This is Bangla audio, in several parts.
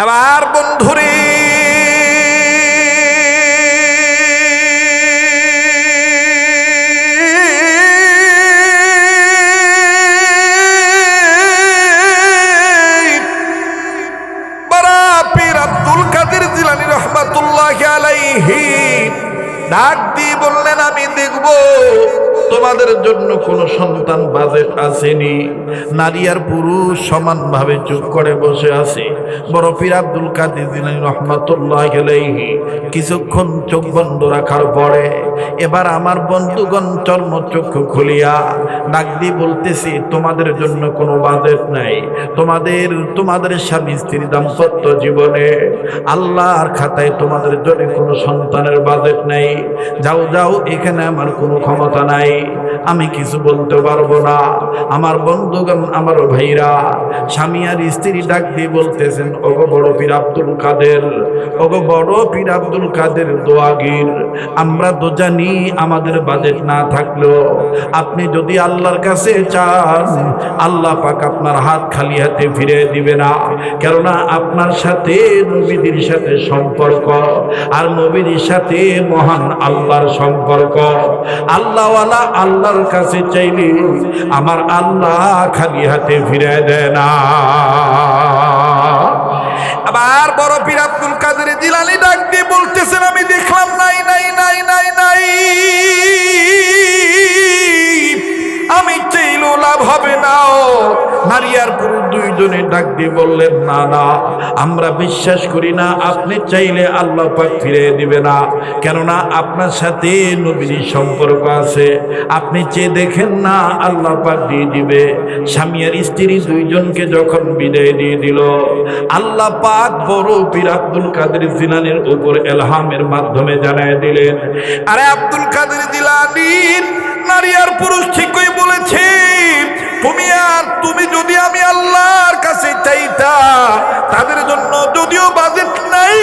এবার বন্ধুরে পীর আব্দুল কাদের জিলানী রহমাতুল্লাহি আলাইহি ডাক দিয়ে বললেন, আমি দেখব তোমাদের জন্য কোনো সন্তান বাজেট আসেনি। নারী আর পুরুষ সমানভাবে চুপ করে বসে আছে। বড় পীর আব্দুল কাদের জিলানী রহমাতুল্লাহি আলাইহি কিছুক্ষণ চোখ বন্ধ রাখার পরে এবার আমার বন্ধুগণ চর্মচক্ষু খুলিয়া ডাক দিয়ে বলতেছি, তোমাদের জন্য কোনো বাজেট নাই। তোমাদের স্বামী স্ত্রী দাম্পত্য জীবনে আল্লাহর খাতায় তোমাদের জন্য কোনো সন্তানের বাজেট নাই। যাও, এখানে আমার কোনো ক্ষমতা নাই, আমি কিছু বলতে পারবো না। আমার বন্ধুগণ, আমার ভাইরা, স্বামী আর স্ত্রী ডাক দিয়ে বলতেছেন, ওগো বড় পীর আব্দুল কাদের, ওগো বড় পীর আব্দুল কাদের দোয়াগীর, আমরা তো জানি আমাদের বাজেট না থাকলেও আপনি যদি আল্লাহর কাছে চান, আল্লাহ পাক আপনার হাত খালি হাতে ফিরে দিবে না। কেননা আপনার সাথে নবীদের সাথে সম্পর্ক, আর নবীদের সাথে মহান আল্লাহর সম্পর্ক। আল্লাহওয়ালা আল্লাহর কাছে চাইলে আমার আল্লাহ খালি হাতে ফিরে দেয় না। আবার বড় পীর আব্দুল কাদের জিলানী ডাক দিয়ে বলতেছেন, আমি দেখলাম নাই, আমি চাইলেও লাভ হবে না। নারী আর পুরুষ দুইজনে ডাক দিয়ে বললেন, না, আমরা বিশ্বাস করি না আপনি চাইলে আল্লাহ পাক ফিরে দিবে না। কেননা আপনার সাথে নবীর সম্পর্ক আছে, আপনি চেয়ে দেখেন না, আল্লাহ পাক দিয়ে দিবে। স্বামী আর স্ত্রী দুইজনকে যখন বিদায় দিয়ে দিল, আল্লাহ পাক বড় পীর আব্দুল কাদের জিলানীর উপর ইলহামের মাধ্যমে জানায় দিলেন, আরে আব্দুল কাদের জিলানী, নারী আর পুরুষ ঠিকই বলেছে, তুমি যদি আমি আল্লাহর কাছে চাইতা, তাদের জন্য যদিও বাজেট নাই,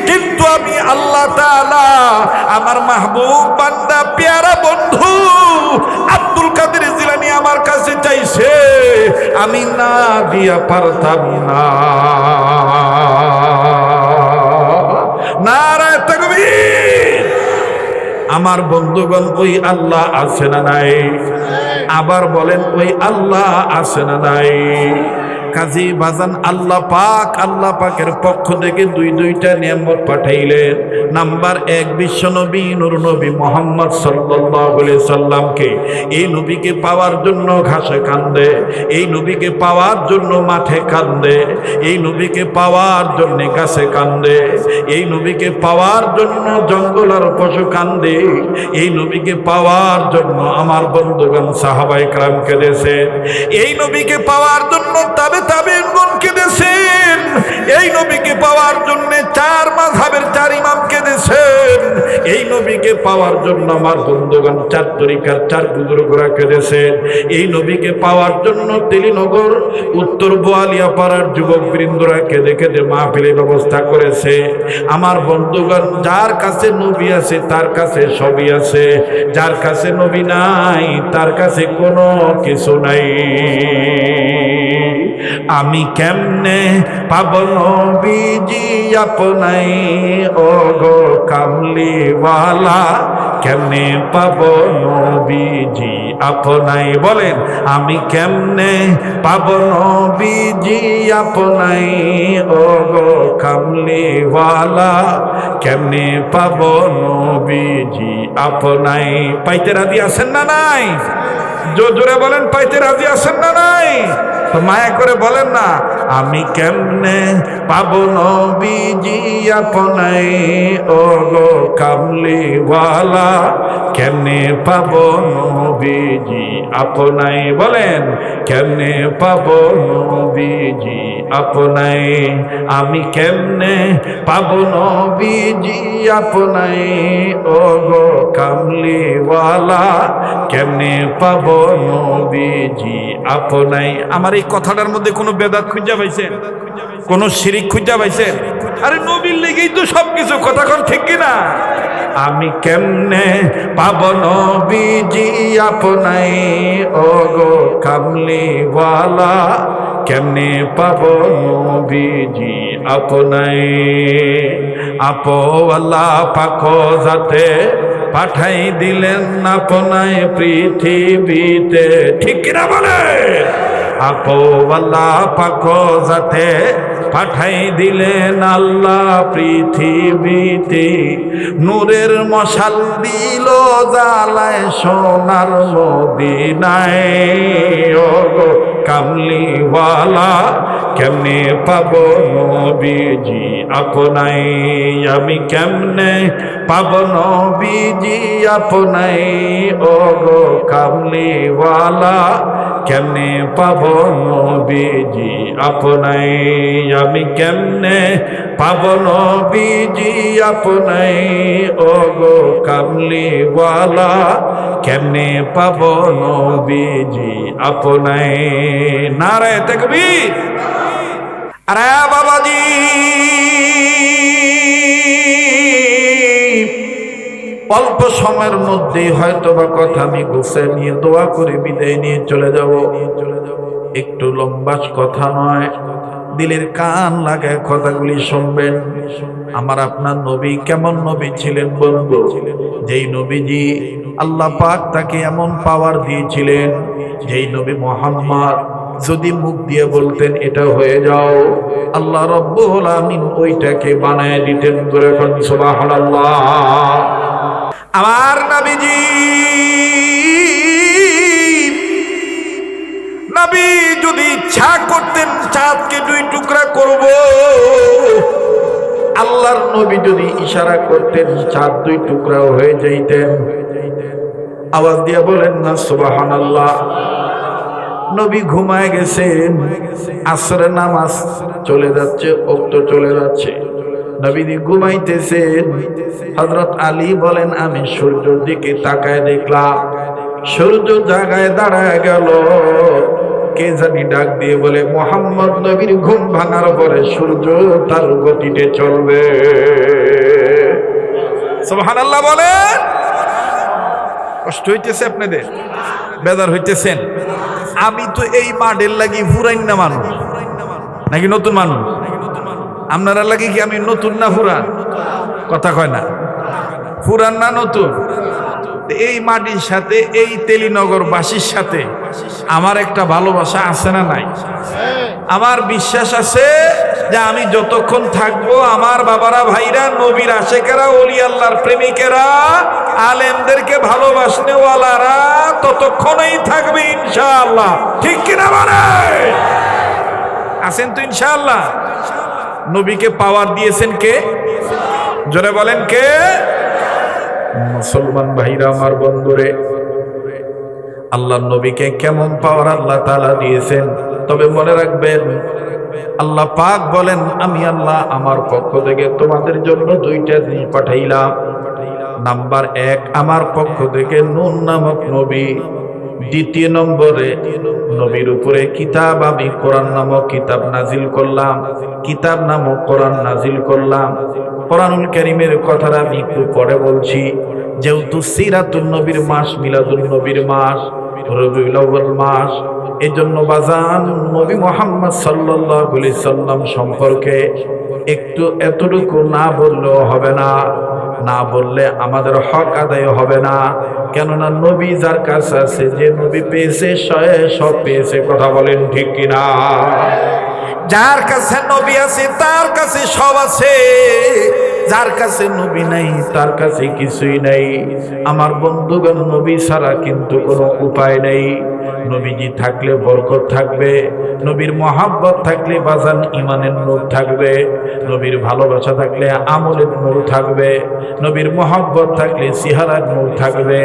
কিন্তু আমি আল্লাহ তাআলা আমার মাহবুব বান্দা পেয়ারা বন্ধু আব্দুল কাদের জিলানী আমার কাছে চাইছে, আমি না দিয়া পারতাম না। নারায়ে তাকবীর। আমার বন্ধুগণ, ওই আল্লাহ আছে না নাই? আবার বলেন, ওই আল্লাহ আছে না নাই? কাজী বাজান, আল্লাহ পাকের পক্ষ থেকে দুইটা নিয়ামত পাঠাইলেন। নাম্বার 1, বিশ্বনবী নূর নবী মুহাম্মদ সাল্লাল্লাহু আলাইহি সাল্লামকে। এই নবীকে পাওয়ার জন্য ঘাসে কান্দে, এই নবীকে পাওয়ার জন্য মাঠে কান্দে, এই নবীকে পাওয়ার জন্য গাছে কান্দে, এই নবীকে পাওয়ার জন্য জঙ্গল আর পশু কান্দে, এই নবীকে পাওয়ার জন্য আমার বন্ধুগণ সাহাবায়ে কেরাম কেঁদেছেন, এই নবীকে পাওয়ার জন্য তাবেঈনগণ কেঁদেছেন, এই নবীকে পাওয়ার জন্য 4 মাযহাবের 4 ইমাম কেঁদেছেন, এই নবীকে পাওয়ার জন্য আমার বন্ধুগণ 4 তরিকার 4 বুজুর্গরা কেঁদেছেন, এই নবীকে পাওয়ার জন্য তেলিনগর উত্তর বোয়ালিয়াপাড়ার যুবক বৃন্দরা কেঁদে কেঁদে মাহফিলের ব্যবস্থা করেছে। আমার বন্ধুগণ, যার কাছে নবী আছে তার কাছে সবই আছে, যার কাছে নবী নাই তার কাছে কোনো কিছু নাই। আমি কেমনে পাব নবীজি আপনাই, ও গো কামলিওয়ালা, কেমনে পাব নবীজি আপনাই? বলেন, আমি কেমনে পাব নবীজি আপনাই, ও গো কামলিওয়ালা, কেমনে পাব নবীজি আপনাই? পাইতে রাজি আছেন না নাই? জোরে বলেন, পাইতে রাজি আছেন না নাই? তো মায়া করে বলেন না, আমি কেমনে পাব নবীজি আপনাই, ও গো কামলিওয়ালা, কেমনে পাব নবীজি আপনাই? বলেন, কেমনে পাব নবীজি আপনাই? আমি কেমনে পাব নবীজি আপনাই, ও গো কামলিওয়ালা, কেমনে পাব নবীজি আপনাই? আমার এই কথাটার মধ্যে কোনো বেদাত খুঁজা পাইছেন? কোন শিরিক খুঁজা পাইছেন? আরে নবীর লেগেই তো সবকিছু, কথা কোন ঠিক কিনা? আমি কেমনে পাব নবীজি আপনাই, ও গো কামলিওয়ালা, কেমনে পাব নবীজি আপনায়। আপওয়ালা পাক যাতে পাঠাই দিলেন আপনায় পৃথিবীতে, ঠিক কিনা বলে? আপওয়ালা পাক যাতে পাঠাই দিলেন আল্লাহ পৃথিবীতে, নূরের মশাল দিল জ্বালায় সোনার মদিনায়। ওগো কামলিওয়ালা কেমনে পাব নবীজি আপনায়, আমি কেমনে পাব নবীজি আপনায়। ওগো কামলিওয়ালা কেমনে পাব নবীজি আপনায়, আমি কেমনে পাব নবীজি আপনায়। ওগো কামলিওয়ালা কেমনে পাব নবীজি আপনায়। নারে তাকবীর। আরে বাবাজি, অল্প সময়ের মধ্যেই হয়তো বা কথা আমি গুছিয়ে নিয়ে দোয়া করে বিদায় নিয়ে চলে যাব। একটু লম্বা কথা নয়, দিলের কান লাগায় কথাগুলি শুনবেন। আমার আপনার নবী কেমন নবী ছিলেন বন্ধু? যেই নবীজি আল্লাহ পাক তাকে এমন পাওয়ার দিয়েছিলেন, যেই নবী মুহাম্মদ যদি মুখ দিয়ে বলতেন এটা হয়ে যাও, আল্লাহ রাব্বুল আমিন ওইটাকে বানায় দিতেন। করে সুবহানাল্লাহ। আমার নবীজি, নবী যদি ইচ্ছা করতেন চাঁদকে 2 টুকরা করব, আল্লাহর নবী যদি ইশারা করতেন চাঁদ 2 টুকরা হয়ে যাইতেন। আওয়াজ দিয়ে বলেন না সুবহানাল্লাহ। নবী ঘুমায় গেছেন, আসরের নামাজ চলে যাচ্ছে, ওক্ত চলে যাচ্ছে, নবীজি ঘুমাইতেছেন। হযরত আলী বলেন আমি সূর্যের দিকে তাকায় দেখলাম সূর্য জায়গায় দাঁড়ায় গেল। কে জানি ডাক দিয়ে বলে মুহাম্মদ নবীর ঘুম ভাঙার পরে সূর্য তার গতিতে চলবে। সুবহানাল্লাহ বলে। কষ্ট হইতেছে আপনাদের? বেজার হইতেছেন? আমি তো এই মাডেল লাগি ফুরাইন না মানুষ, নাকি নতুন মানুষ? আপনারা লাগে কি আমি নতুন না ফুরান? কথা কয় না। ফুরান না নতুন? এই মাটির সাথে, এই তেলিনগরবাসীর সাথে আমার একটা ভালোবাসা আছে না নাই? আমার বিশ্বাস আছে যে আমি যতক্ষণ থাকবো আমার বাবারা ভাইরা নবীর আশেকেরা ওলি আল্লাহর প্রেমিকেরা আলেমদেরকে ভালোবাসনেওয়ালারা ততক্ষণই থাকবে ইনশাআল্লাহ। ঠিক কিনা বলে? আছেন তো ইনশাআল্লাহ? নবীকে পাওয়ার দিয়েছেন কে? জোরে বলেন কে? মুসলমান ভাইরা আমার বন্ধুরে, আল্লাহর নবীকে কেমন পাওয়ার আল্লাহ তাআলা দিয়েছেন। তবে মনে রাখবেন আল্লাহ পাক বলেন আমি আল্লাহ আমার পক্ষ থেকে তোমাদের জন্য 2টা জিনিস পাঠাইলাম। নাম্বার 1, আমার পক্ষ থেকে নূহ নামক নবী। 2 নম্বরে নবীর উপরে কিতাব, আমি কোরআন নামক কিতাব নাজিল করলাম। কিতাব নামক কোরআন নাজিল করলাম। কোরআনুল কারীমের কথাটা আমি একটু পরে বলছি। যেহেতু সিরাতুন নবীর মাস, মিলাদুন নবীর মাস, রবিউল আউয়াল মাস, এজন্য বাজান নবী মুহাম্মদ সাল্লাল্লাহু আলাইহি সাল্লাম সম্পর্কে একটু এতটুকু না বললেও হবে না। না বললে আমাদের হক আদায় হবে না। কেননা নবী যার কাছে আছে, যে নবী পেয়েছে সব পেয়েছে। কথা বলেন ঠিক কিনা? যার কাছে নবী আছে তার কাছে সব আছে, যার কাছে নবী নাই তার কাছে কিছুই নাই। আমার বন্ধুগণ, নবী ছাড়া কিন্তু কোনো উপায় নেই। নবীজি থাকলে বরকত থাকবে, নবীর মহাব্বত থাকলে বাজান ইমানের নূর থাকবে, নবীর ভালোবাসা থাকলে আমলের নূর থাকবে, নবীর মহাব্বত থাকলে চেহারার নূর থাকবে,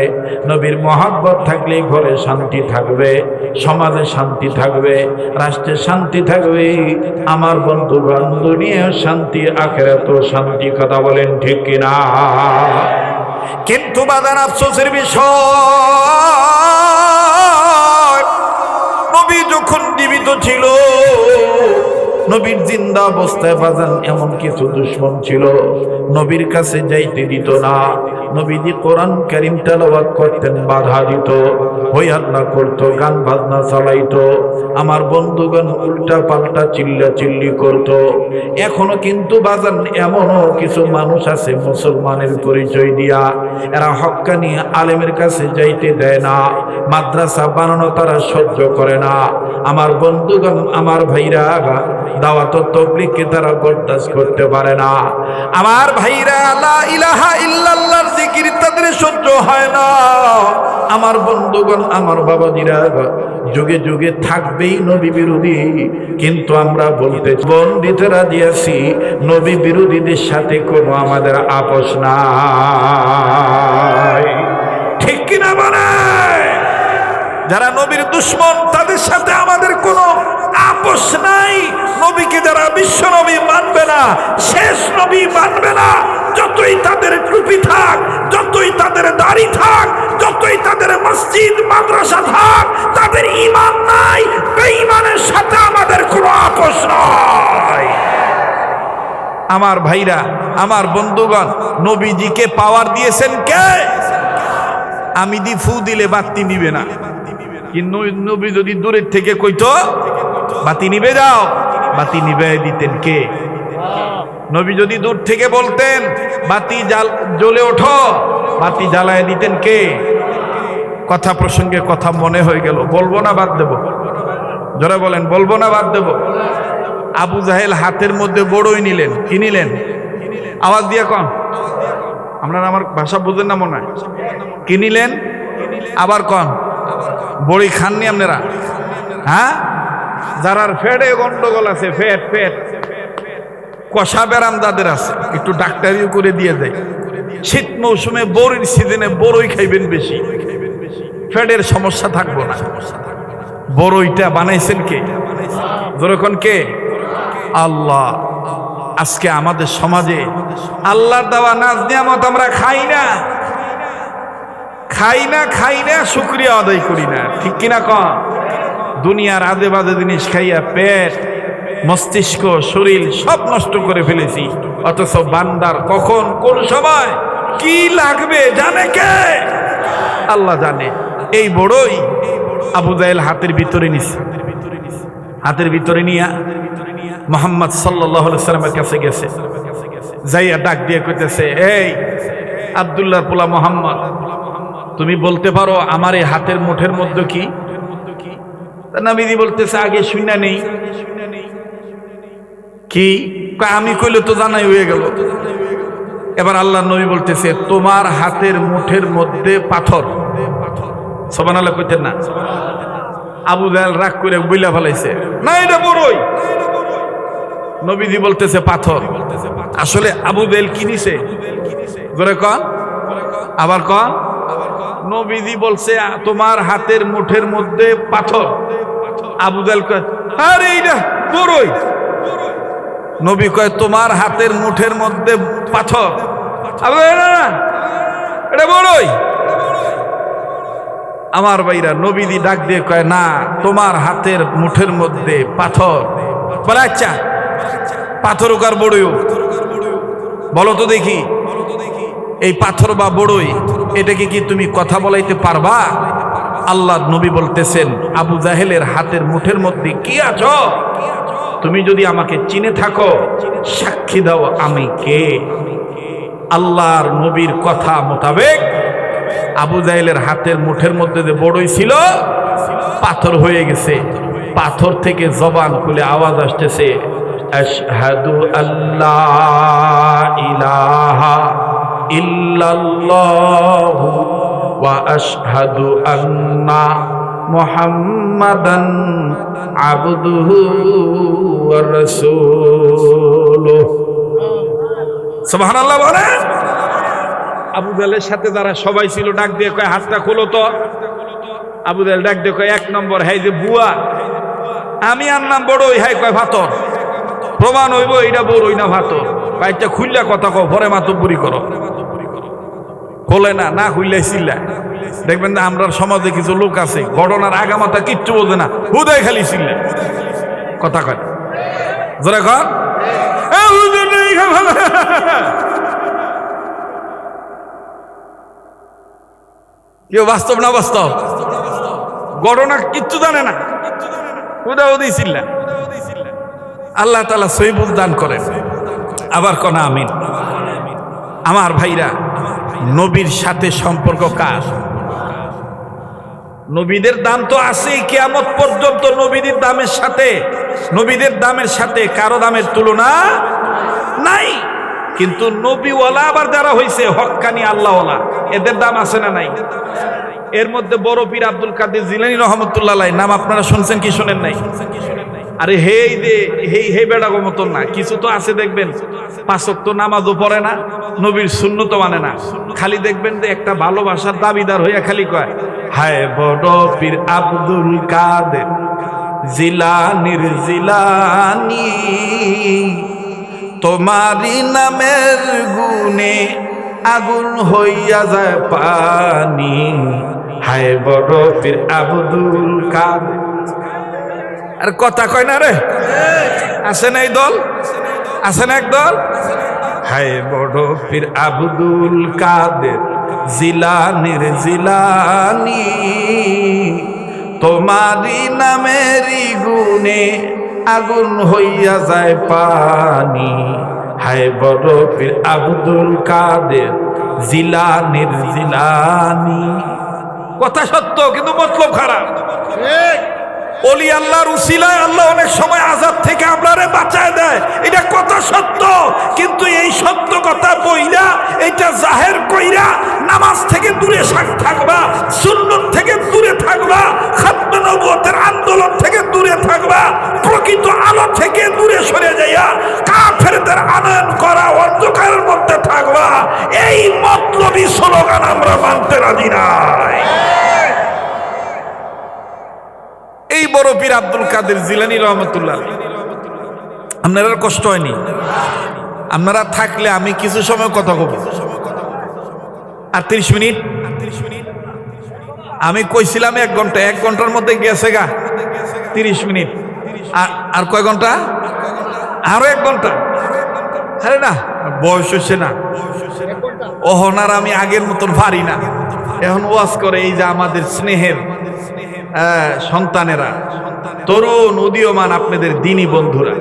নবীর মহাব্বত থাকলে ঘরে শান্তি থাকবে, সমাজে শান্তি থাকবে, রাষ্ট্রে শান্তি থাকবে। আমার বন্ধুগণ, দুনিয়ার শান্তি, আখিরাতেও শান্তি। কথা বলেন ঠিক কিনা? কিন্তু বাজান আফসোসের বিষয়, নবী যখন জীবিত ছিল, নবীর জিন্দা অবস্থায় বাজান এমন কিছু দুশমন ছিল নবীর কাছে যাইতে দিত না। নবীজি কোরআন কারীম তেলাওয়াত করতেন, বাধা দিত। হই হাল্লা করতো, গান বাজনা চালাইতো, আমার বন্ধুগণ উল্টা পাল্টা চিল্লা চিল্লি করতো। এখনো কিন্তু বাজান এমনও কিছু মানুষ আছে মুসলমানের পরিচয় দিয়া এরা হক্কানি আলেমের কাছে যাইতে দেয় না, মাদ্রাসা বানানো তারা সহ্য করে না। আমার বন্ধুগণ, আমার ভাইরা, দাওয়াত তাবলীগকে তারা বরদাস্ত করতে পারে না। আমার ভাইরা, লা ইলাহা ইল্লাল্লাহর জিকির তাদের সহ্য হয় না। আমার বন্ধুগণ, আমার বাবাজিরা, যুগে যুগে থাকবেই নবী বিরোধী, কিন্তু আমরা বলতে বন্দিতে রাজি আছি, নবী বিরোধীদের সাথে কোনো আমাদের আপোষ নাই। ঠিক কিনা বলে? যারা নবীর দুশ্মন তাদের সাথে আমাদের কোনো আপোষ নাই। নবীকে যারা বিশ্ব নবী মানবে না, শেষ নবী মানবে না, যতই তাদের টুপি থাক, যতই তাদের দাড়ি থাক, যতই তাদের মসজিদ মাদ্রাসা থাক, তাদের ঈমান নাই, বেঈমানের সাথে আমাদের কোনো আপোষ নাই। আমার ভাইরা, আমার বন্ধুগণ, নবীজিকে পাওয়ার দিয়েছেন কে? আমি দি ফু দিলে বাতি নিবে না, কিন্তু নবী যদি দূরের থেকে কইতো বাতি নিবে যাও, বাতি নিবে দিতেন কে? নবী যদি দূর থেকে বলতেন বাতি জ্বলে ওঠো, বাতি জ্বালায় দিতেন কে? কথা প্রসঙ্গে কথা মনে হয়ে গেল, বলবো না বাদ দেব? যারা বলেন বলবো না বাদ দেব? আবু জাহেল হাতের মধ্যে বড়ই নিলেন। কি নিলেন? আওয়াজ দিয়ে কন, আপনারা আমার ভাষা বুঝেন না মনে হয়। কি নিলেন? আবার কন। বড়ি খাননি আপনারা? হ্যাঁ, যারার ফেটে গন্ডগোল আছে, ফেট ফেট কষা ব্যারাম যাদের আছে, একটু ডাক্তারিও করে দিয়ে দেয়। শীত মৌসুমে বড়ির সিজনে বড়ই খাইবেন বেশি, ফেটের সমস্যা থাকবো না। বড়ইটা বানাইছেন কে? যেরকম কে? আল্লাহ। আজকে আমাদের সমাজে আল্লাহর দেওয়া নাজ নিয়ামত আমরা খাই না, খাই না, শুকরিয়া আদায় করি না। ঠিক কিনা কন? দুনিয়ার আজে বাজে জিনিস খাইয়া পেট, মস্তিষ্ক, শরীর সব নষ্ট করে ফেলেছি, অথচ বান্দার কখন কোন সময় কি লাগবে জানে কে? আল্লাহ জানে। এই বড়ই আবু জাহেল হাতের ভিতরে নিছে, হাতের ভিতরে নিয়া মুহাম্মদ সাল্লাল্লাহু আলাইহি সাল্লামের কাছে গেছে, যাইয়া ডাক দিয়ে কইতেছে, এই আব্দুল্লাহর পোলা মুহাম্মদ, তুমি বলতে পারো আমার এই হাতের মুঠের মধ্যে কি? নবীজি বলতেছে, আগে শুনা নেই কি? আমি কইলে তো জানাই হয়ে গেল। এবার আল্লাহ নবী বলতেছে, তোমার হাতের মুঠের মধ্যে পাথর। সুবহানাল্লাহ কইতেন না? আবু জাহেল রাগ করে বইলা ফেলাইছে, না এটা বড়ই। নবীজি বলতেছে পাথর। আসলে আবু জাহেল কি নিছে? জোরে কন, আবার কন। নবীজি বলছে তোমার হাতের মুঠের মধ্যে পাথর। আবু জাহেল কয়, আরে এইটা বড়ই। নবী কয়, তোমার হাতের মুঠের মধ্যে পাথর? না, এটা বড়ই। আমার ভাইরা, নবীজি ডাক দিয়ে কয়, না, তোমার হাতের মুঠের মধ্যে পাথর। বলে আচ্ছা, পাথর হোক আর বড়ই হোক, বলো তো দেখি, এই পাথর বা বড়ই এটাকে কি তুমি কথা বলাইতে পারবা? আল্লাহ নবী বলতেছেন, আবু জাহেলের হাতের মুঠের মধ্যে কি আছো? তুমি যদি আমাকে চিনে থাকো, সাক্ষী দাও আমি কে। আল্লাহর নবীর কথা মোতাবেক আবু জাহেলের হাতের মুঠের মধ্যে যে বড়ই ছিল, পাথর হয়ে গেছে। পাথর থেকে জবান খুলে আওয়াজ আসতেছে, আশহাদু আল্লাহ ইলাহা ইল্লাল্লাহু ওয়া আশহাদু আন্না মুহাম্মাদান আবদুহু ওয়া রাসূলুহু। সুবহানাল্লাহ বলে। আবু জাহেলের সাথে যারা সবাই ছিল ডাক দিয়ে কয়, হাতটা খোলো তো। আবু জাহেল ডাক দিয়ে কয়, এক নম্বর, হ্যাঁ যে বুয়া, আমি আনলাম বড়ই, হ্যাঁ কয় ভাতর। প্রমাণ হইব এইটা বড়ই না ভাতর। কয়েকটা খুললা কথা কও, পরে মাতব্বরি করো। খোলে না, না খুললাই চিল্লা। দেখবেন না আমরা সমাজে কিছু লোক আছে, ঘটনার আগামাতা কিচ্ছু বোঝে না, হুদায় খালি চিল্লা কথা কয়। জোরে কর। কেউ বাস্তব না বাস্তব? ঘটনা কিচ্ছু জানে না, উদাউদি চিল্লা। আল্লাহ তাআলা সহিবুল দান করেন। আবার কোন আমিন। আমার ভাইরা, নবীর সাথে সম্পর্ক কার? নবীদের দাম তো আছেই, কিয়ামত পর্যন্ত নবীদের দামের সাথে কারো দামের তুলনা নাই। কিন্তু নবীওয়ালা আবার যারা হইছে হক্কানি আল্লাহওয়ালা, এদের দাম আছে না নাই? এর মধ্যে বড় পীর আব্দুল কাদের জিলানী রহমতুল্লাহ আলাইহি নাম আপনারা শুনছেন কি শুনেন নাই? আরে হেই বেড়াগো মতন না, কিছু তো আছে দেখবেন 5 ওয়াক্ত নামাজও পড়ে না, নবীর সুন্নত মানে না, খালি দেখবেন যে একটা ভালোবাসার দাবিদার হইয়া খালি কয় হায় বড় পীর আব্দুল কাদের জিলানীর জিলানী, তোমারি নামের গুণে আগুন হইয়া যায় পানি, হায় বড় পীর আব্দুল কাদের। আর কথা কয় না রে, আছে না এই দল, আছে না একদল? হায় বড় পীর আব্দুল কাদের জিলানীর জিলানী, তোমারি নামেরই গুণে আগুন হইয়া যায় পানি, হায় বড় পীর আব্দুল কাদের জিলানীর জিলানী। কথা সত্য, কিন্তু মতলব খারাপ। ওলি আল্লাহর উসিলায় আল্লাহ অনেক সময় আযাব থেকে আপনারে বাঁচায় দেয়, এটা কথা সত্য। কিন্তু এই সত্য কথা বইলা এটা জাহের কইরা নামাজ থেকে দূরে থাকবা, সুন্নত থেকে দূরে থাকবা, খাতমে নবুয়তের আন্দোলন থেকে দূরে থাকবা, প্রকৃত আলো থেকে দূরে সরে যাইয়া কাফেরদের আনয়ন করা অন্ধকারের মধ্যে থাকবা, এই মতলবী স্লোগান আমরা মানতে রাজি নাই। এই বড় পীর আব্দুল কাদের জিলানী রহমতুল্লাহ, আপনারা কষ্ট হয়নি? আপনারা থাকলে আমি কিছু সময় কথা কব, আর 30 মিনিট। আমি কইছিলাম 1 ঘন্টা, 1 ঘন্টার মধ্যে গেছে গা 30 মিনিট। আর কয় ঘন্টা? আরো 1 ঘন্টা। আরে না, বয়স হচ্ছে না, ওহনার আমি আগের মতন পারি না। এখন ওয়াজ করে এই যে আমাদের স্নেহের সন্তানেরা, তরুণ উদীয়মান আপনাদের দিনী বন্ধুরা,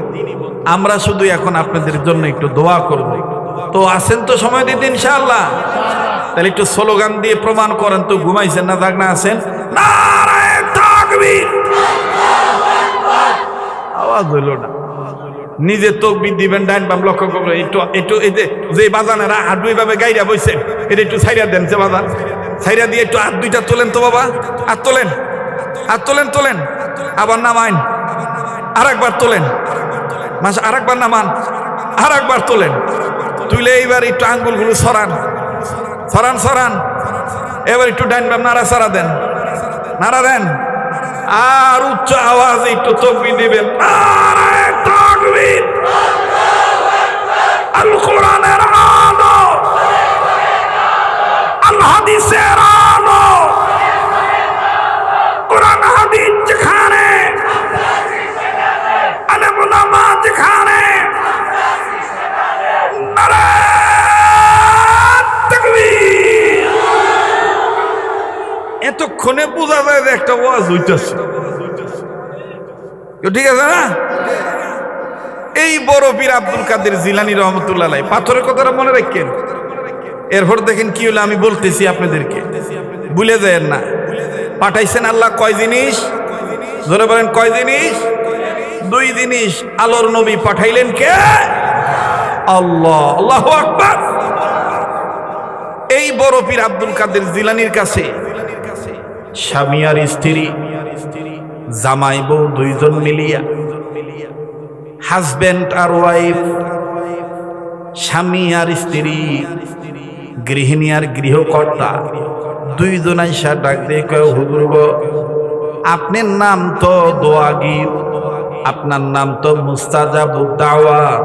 আমরা শুধু এখন আপনাদের জন্য একটু দোয়া করব। তো আছেন তো সময় দিতে ইনশাআল্লাহ? তাহলে একটু স্লোগান দিয়ে প্রমাণ করেন তো, ঘুমাইছেন না জাগনা আছেন? নারায়ে তাকবীর। আওয়াজ হইল না, নিজে তাকবীর দিবেন, ডাইন বাম লক্ষ্য করবেন। একটু এই যে বাজানেরা হাডু এইভাবে গাইরা বইছেন, এটা একটু ছাইরা দেন, যে বাজান ছাইরা দিয়ে একটু হাত দুইটা তোলেন তো বাবা, আর তোলেন, আর তোলেন, আবার নামাইন, আরেকবার তোলেন, মাস আরেকবার নামান, আরেকবার তোলেন, তুলে এইবার একটু আঙ্গুলগুলো সরান, এবার একটু ডাইন বাম নাড়া সারা দেন, নাড়া দেন, আর উচ্চ আওয়াজে একটু তাকবীর দিবেন। নারায়ে তাকবীর। আল কোরআনের আলো, আল হাদিসের আলো, কোরআন হাদিস যেখানে, আলেম উলামা যেখানে, নারায়ে তাকবীর। এতক্ষণে বোঝা যায় যে একটা ওয়াজ হইতেছে, ঠিক আছে না? এই বড় পীর আব্দুল কাদের জিলানী রহমতুল্লাহ আলাইহি, পাথরের কথাটা মনে রাখেন। এরপর দেখেন কি হলো, আমি বলতেছি আপনাদেরকে, ভুলে যায়েন না। পাঠাইছেন আল্লাহ কয় জিনিস? জোরে বলেন, কয় জিনিস? 2 জিনিস। আলোর নবী পাঠাইলেন কে? আল্লাহ। আল্লাহু আকবার। এই বড় পীর আব্দুল কাদের জিলানীর কাছে স্বামী আর স্ত্রী, জামাই বউ 2 জন মিলিয়া, হাজবেন্ড আর ওয়াইফ, স্বামী আর স্ত্রী, গৃহিণী আর গৃহকর্তা, 2 জন আইসা ডাক দিয়ে কয়, হুজুর গো, আপনার নাম তো দোয়াগীর, আপনার নাম তো মুস্তাজাবুদ দাওয়াত,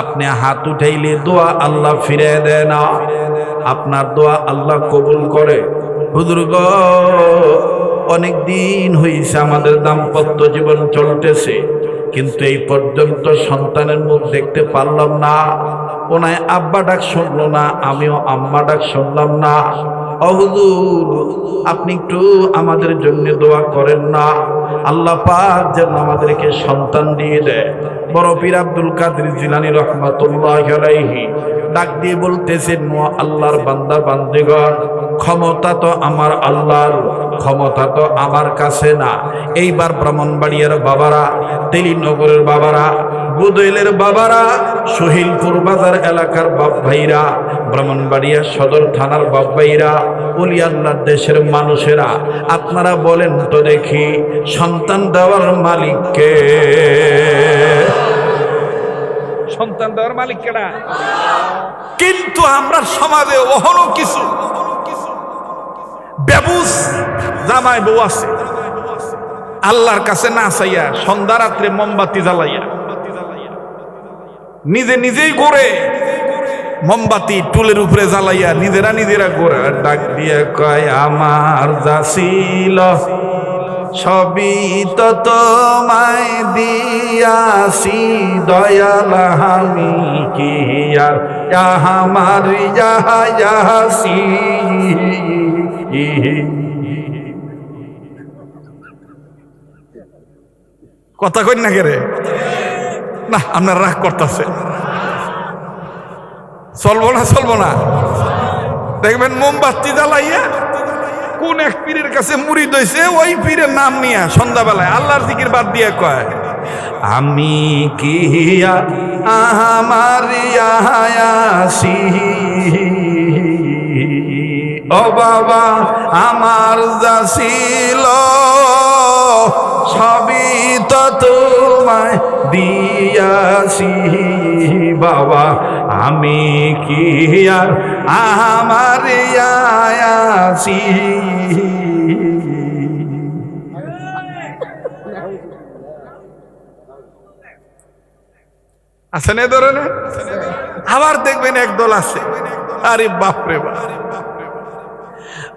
আপনি হাত উঠাইলে দোয়া আল্লাহ ফিরে দেয় না, আপনার দোয়া আল্লাহ কবুল করে। হুজুর গো, অনেক দিন হয়েছে আমাদের দাম্পত্য জীবন চলতেছে, কিন্তু এই পর্যন্ত সন্তানের মুখ দেখতে পারলাম না। ওনায় আব্বা ডাক শুনলো না, আমিও আম্মা ডাক শুনলাম না। ও হুজুর আপনি একটু আমাদের জন্য দোয়া করেন না, আল্লাহ পাক যেন আমাদেরকে সন্তান দিয়ে দেয়। বড় পীর আব্দুল কাদের জিলানী রহমাতুল্লাহি আলাইহি ডাক দিয়ে বলতেছেন, ও আল্লাহর বান্দা বান্দিগণ, ক্ষমতা তো আমার আল্লাহর, ক্ষমতা তো আমার কাছে না। এইবার ব্রাহ্মণবাড়িয়ার বাবারা, তেলিনগরের বাবারা, বুদইলের বাবারা, শহীদপুর বাজার এলাকার বাপ ভাইরা, ব্রাহ্মণবাড়িয়া সদর থানার বাপ ভাইরা, ওলি আল্লাহর দেশের মানুষেরা, আপনারা বলেন তো দেখি, সন্তান দেওয়ার মালিককে? সন্তান দেওয়ার মালিক কেডা? কিন্তু আমরা সমাজে ওহনো কিছু বেবুস জামাই বউ আছে, আল্লাহর কাছে না চাইয়া সন্ধ্যা রাত্রে মোমবাতি জ্বালাইয়া নিজে নিজেই ঘুরে, মোমবাতি টুলের উপরে জ্বালাইয়া নিজেরা ঘুরে, ডাক দিয়ে কয় আমার যা ছিল সবই তো তোমায় দিয়াছি দয়াল, আমি কি আর আমার যাহাসি। কথা কই না কে রে? না আপনার রাগ করতেছে, চলবো না দেখবেন মোমবাতি জ্বালাইয়া কোন এক পীরের কাছে মুড়ি দইছে, ওই পীরের নাম নিয়া সন্ধ্যাবেলায় আল্লাহর জিকির বাদ দিয়ে কয় আমি কি আমার ইয়াসি, ও বাবা আমার যা ছিল সবই তো তোমায় দিয়াছি, বাবা আমি কি আর আমার ইয়াসি। আছেন এ ধরনের? আবার দেখবেন একদল আছে, আরে বাপরে বাপ,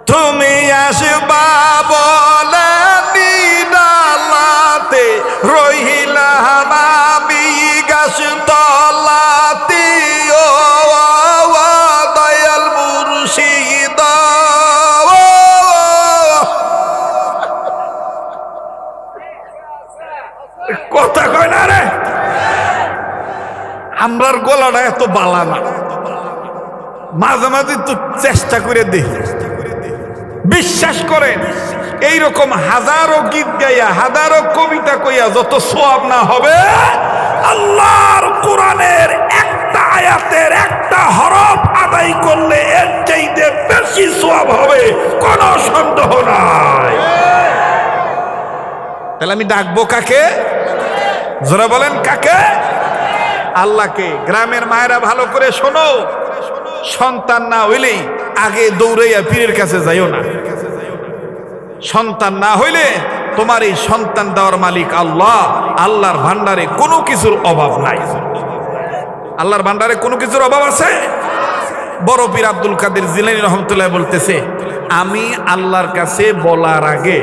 তুমি আসবা বলে নিরালাতে, রহিলাম আমি গাছ তলাতে, ও দয়াল মুর্শিদ। কথা কয় না রে, আমরার গলাটা এত বালা না, মাঝে মাঝে তো চেষ্টা করে দেখি। বিশ্বাস করেন এইরকম হাজারো গীত গাইয়া, হাজারো কবিতা কইয়া যত সওয়াব না হবে, আল্লাহর কোরআনের একটা আয়াতের একটা হরফ আদায় করলে এর চাইতে বেশি সওয়াব হবে, কোনো সন্দেহ নাই। তাহলে আমি ডাকবো কাকে? যারা বলেন কাকে? আল্লাহকে। গ্রামের মায়েরা ভালো করে শোনো, সন্তান না হইলেই আগে দৌড়াইয়া পীরের কাছে যাইও না। সন্তান না হইলে তোমার এই সন্তান দেওয়ার মালিক আল্লাহ। আল্লাহর ভান্ডারে কোনো কিছুর অভাব নাই। আল্লাহর ভান্ডারে কোনো কিছুর অভাব আছে? বড় পীর আব্দুল কাদের জিলানী রহমতুল্লাহ বলতেছে, আমি আল্লাহর কাছে বলার আগে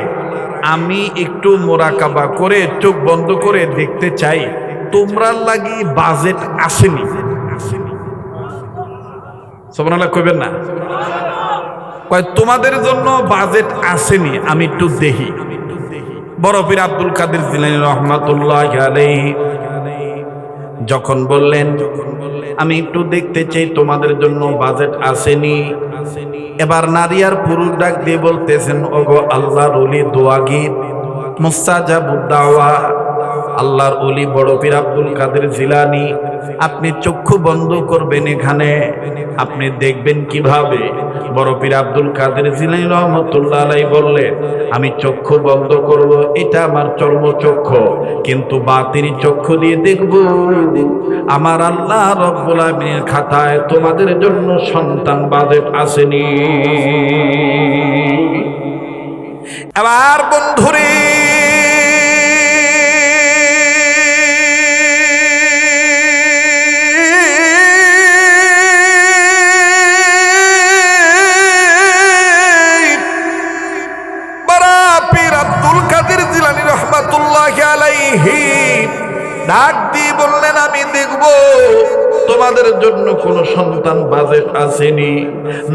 আমি একটু মোরাকাবা করে চোখ বন্ধ করে দেখতে চাই তোমরার লাগি বাজেট আসেনি। সুবহানাল্লাহ কইবেন না? কয় তোমাদের জন্য বাজেট আসেনি, আমি একটু দেখি। বড় পীর আব্দুল কাদের জিলানী রহমাতুল্লাহি আলাইহি যখন বললেন আমি একটু দেখতে চাই তোমাদের জন্য বাজেট আসেনি, এবার নারী আর পুরুষ ডাক দিয়ে বলতেছেন, ওগো আল্লাহর ওলি, দোয়া গীত মুস্তাজাবুদ দাওয়া, আল্লাহর ওলি বড় পীর আব্দুল কাদের জিলানী, আপনি চক্ষু বন্ধ করবেন, এখানে আপনি দেখবেন কিভাবে? বড় পীর আব্দুল কাদের জিলানী রহমাতুল্লাহ আলাইহি বললেন, আমি চক্ষু বন্ধ করব, এটা আমার চর্মচক্ষু, কিন্তু বাতিনি চক্ষু দিয়ে দেখব আমার আল্লাহ রব্বুল আলামিনের খাতায় তোমাদের জন্য সন্তান বাজেট আসেনি। এবার বন্ধুরে ডাক দিয়ে বললেন, আমি দেখব তোমাদের জন্য কোনো সন্তান বাজেট আসেনি।